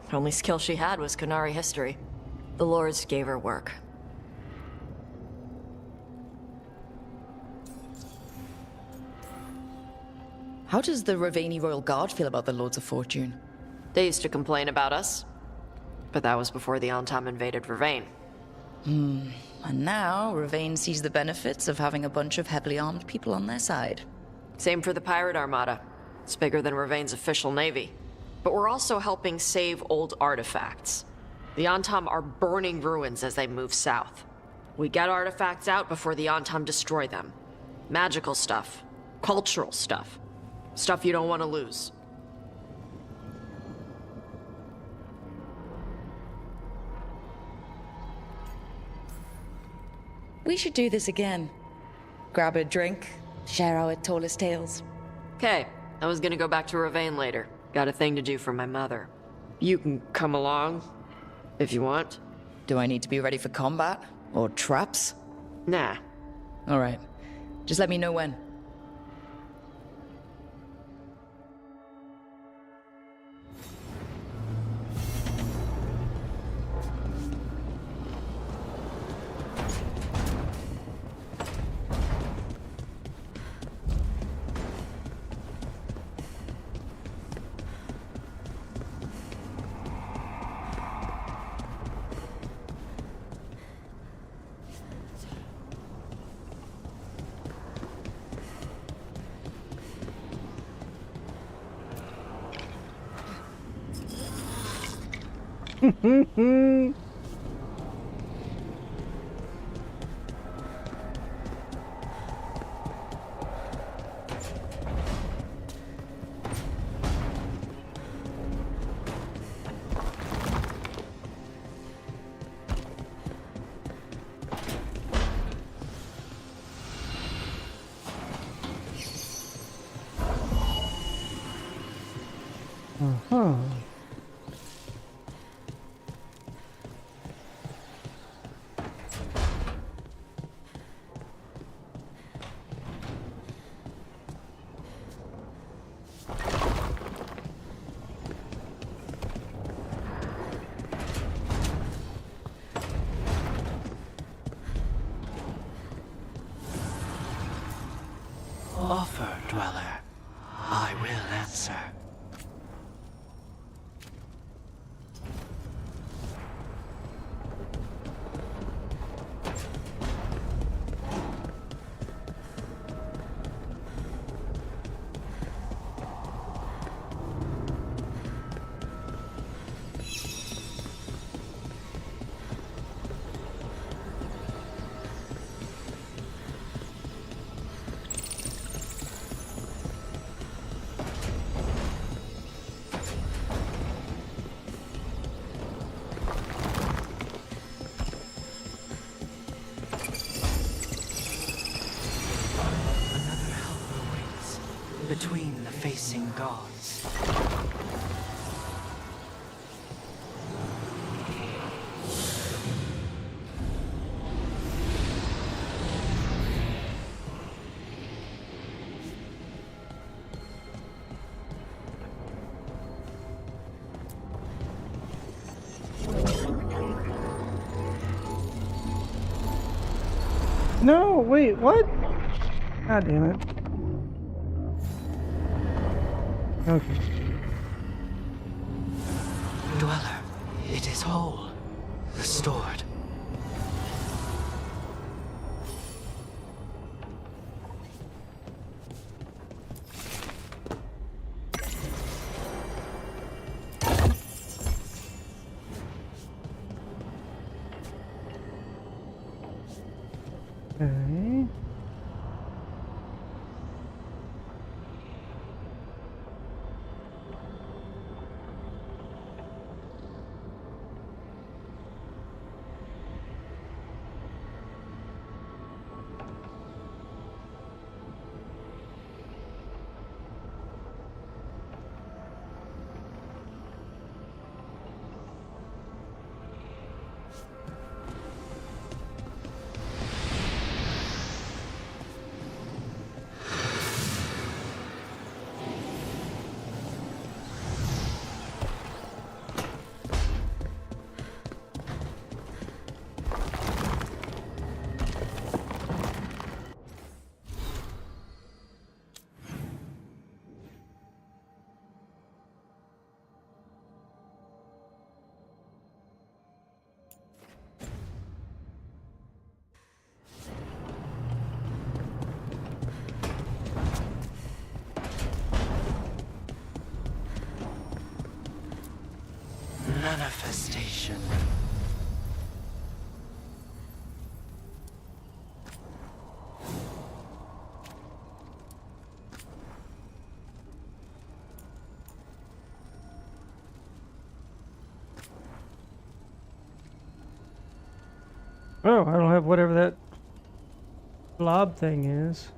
The only skill she had was Qunari history. The Lords gave her work. How does the Ravani Royal Guard feel about the Lords of Fortune? They used to complain about us. But that was before the Antam invaded Ravane. And now, Ravane sees the benefits of having a bunch of heavily armed people on their side. Same for the Pirate Armada. It's bigger than Ravane's official navy. But we're also helping save old artifacts. The Antam are burning ruins as they move south. We get artifacts out before the Antam destroy them. Magical stuff. Cultural stuff. Stuff you don't want to lose. We should do this again. Grab a drink, share our tallest tales. Okay, I was gonna go back to Ravane later. Got a thing to do for my mother. You can come along, if you want. Do I need to be ready for combat? Or traps? Nah. Alright. Just let me know when. between the facing gods. No, wait, what? God damn it. Okay. Dweller, it is whole, restored. Okay. Manifestation. Oh, I don't have whatever that blob thing is.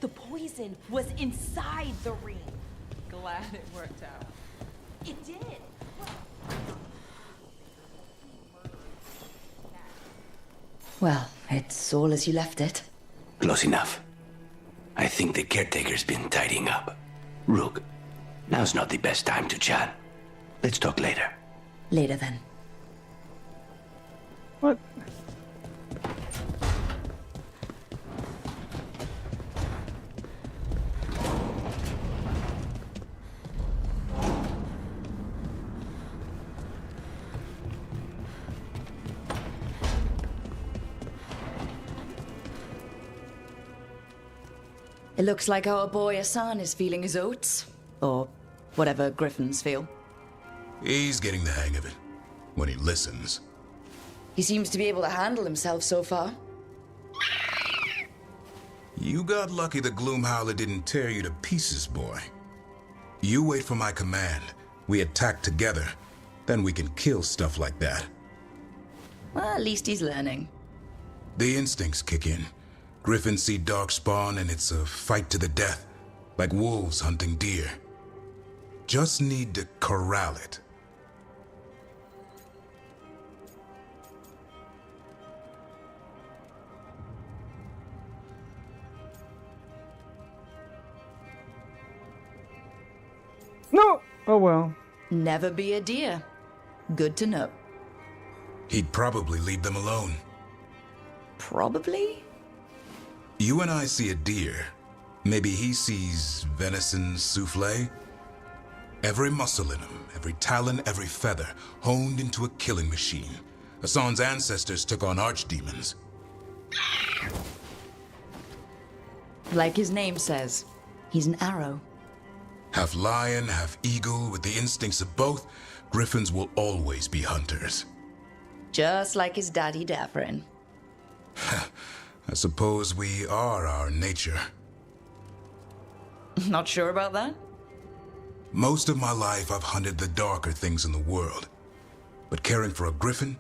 The poison was inside the ring. Glad it worked out. It did. Well, it's all as you left it. Close enough. I think the caretaker's been tidying up. Rook, now's not the best time to chat. Let's talk later. Later then. What? It looks like our boy Hassan is feeling his oats. Or whatever griffins feel. He's getting the hang of it. When he listens. He seems to be able to handle himself so far. You got lucky the Gloomhowler didn't tear you to pieces, boy. You wait for my command. We attack together. Then we can kill stuff like that. Well, at least he's learning. The instincts kick in. Griffins see darkspawn and it's a fight to the death, like wolves hunting deer. Just need to corral it. No! Oh well. Never be a deer. Good to know. He'd probably leave them alone. Probably? You and I see a deer. Maybe he sees venison souffle? Every muscle in him, every talon, every feather, honed into a killing machine. Hassan's ancestors took on archdemons. Like his name says, he's an arrow. Half lion, half eagle, with the instincts of both, griffins will always be hunters. Just like his daddy Davrin. I suppose we are our nature. Not sure about that? Most of my life I've hunted the darker things in the world. But caring for a griffin?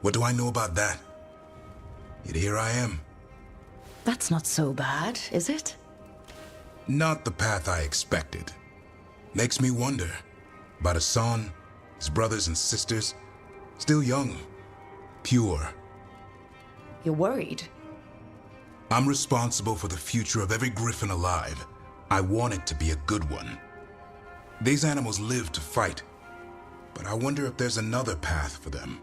What do I know about that? Yet here I am. That's not so bad, is it? Not the path I expected. Makes me wonder about Hassan, his brothers and sisters, still young, pure. You're worried? I'm responsible for the future of every griffin alive. I want it to be a good one. These animals live to fight, but I wonder if there's another path for them.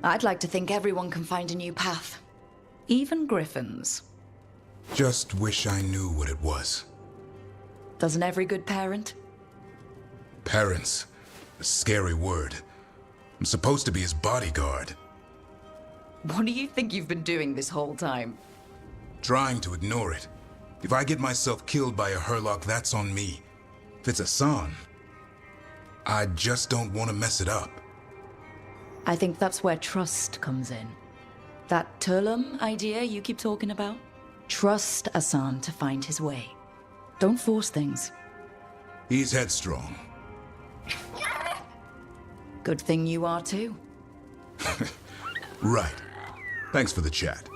I'd like to think everyone can find a new path. Even griffins. Just wish I knew what it was. Doesn't every good parent? Parents. A scary word. I'm supposed to be his bodyguard. What do you think you've been doing this whole time? Trying to ignore it. If I get myself killed by a Hurlock, that's on me. If it's Hassan, I just don't want to mess it up. I think that's where trust comes in. That Turlum idea you keep talking about? Trust Hassan to find his way. Don't force things. He's headstrong. Good thing you are too. Right. Thanks for the chat.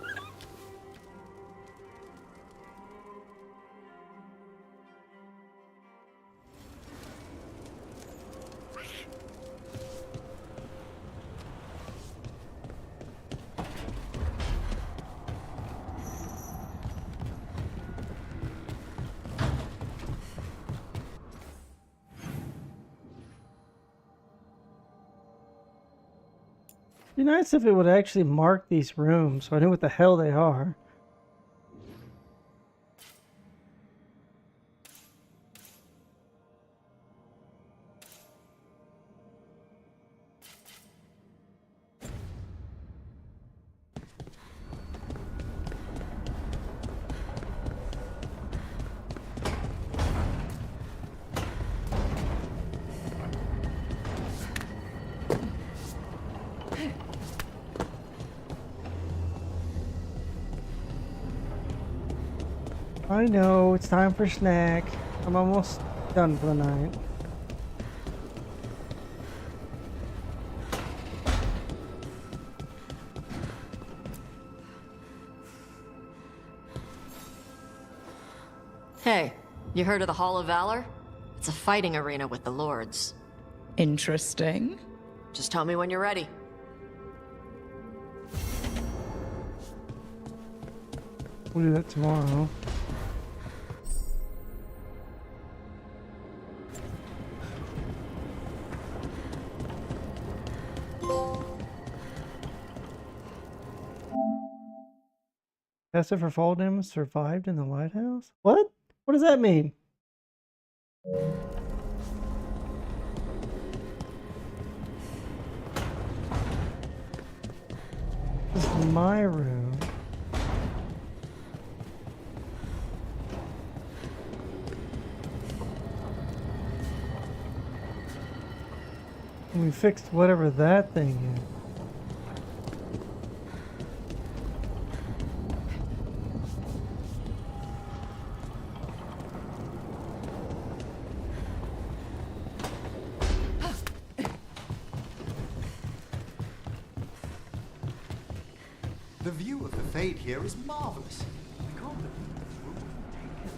It'd be nice if it would actually mark these rooms so I know what the hell they are. I know, it's time for snack. I'm almost done for the night. Hey, you heard of the Hall of Valor? It's a fighting arena with the lords. Interesting. Just tell me when you're ready. We'll do that tomorrow. Tested for fall damage survived in the lighthouse? What? What does that mean? This is my room. We fixed whatever that thing is. The view of the Fade here is marvelous. I can't believe this room was taken.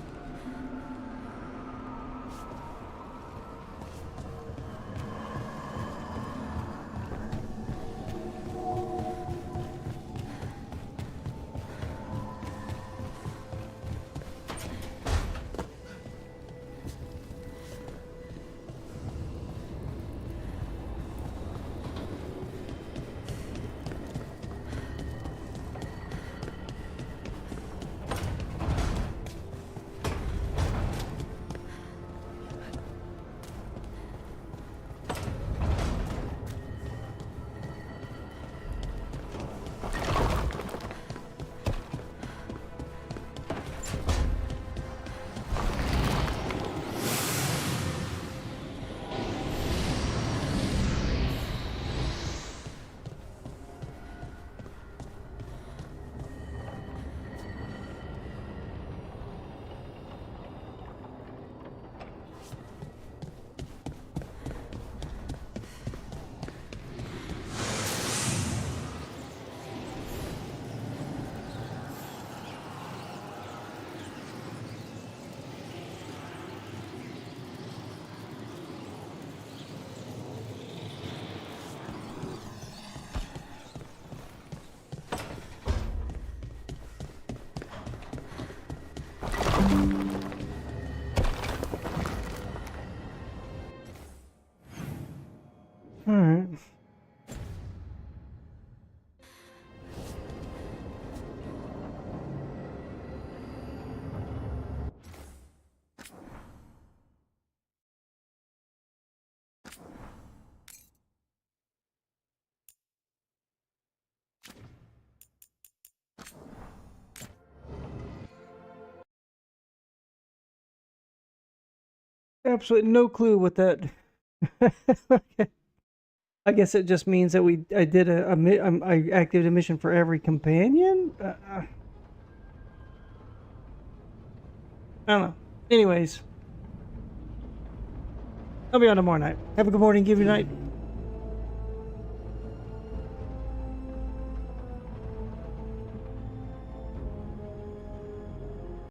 Alright. Absolutely no clue what that. Okay. I guess it just means that I did I activated a mission for every companion. I don't know. Anyways, I'll be on tomorrow night. Have a good morning. Give you night.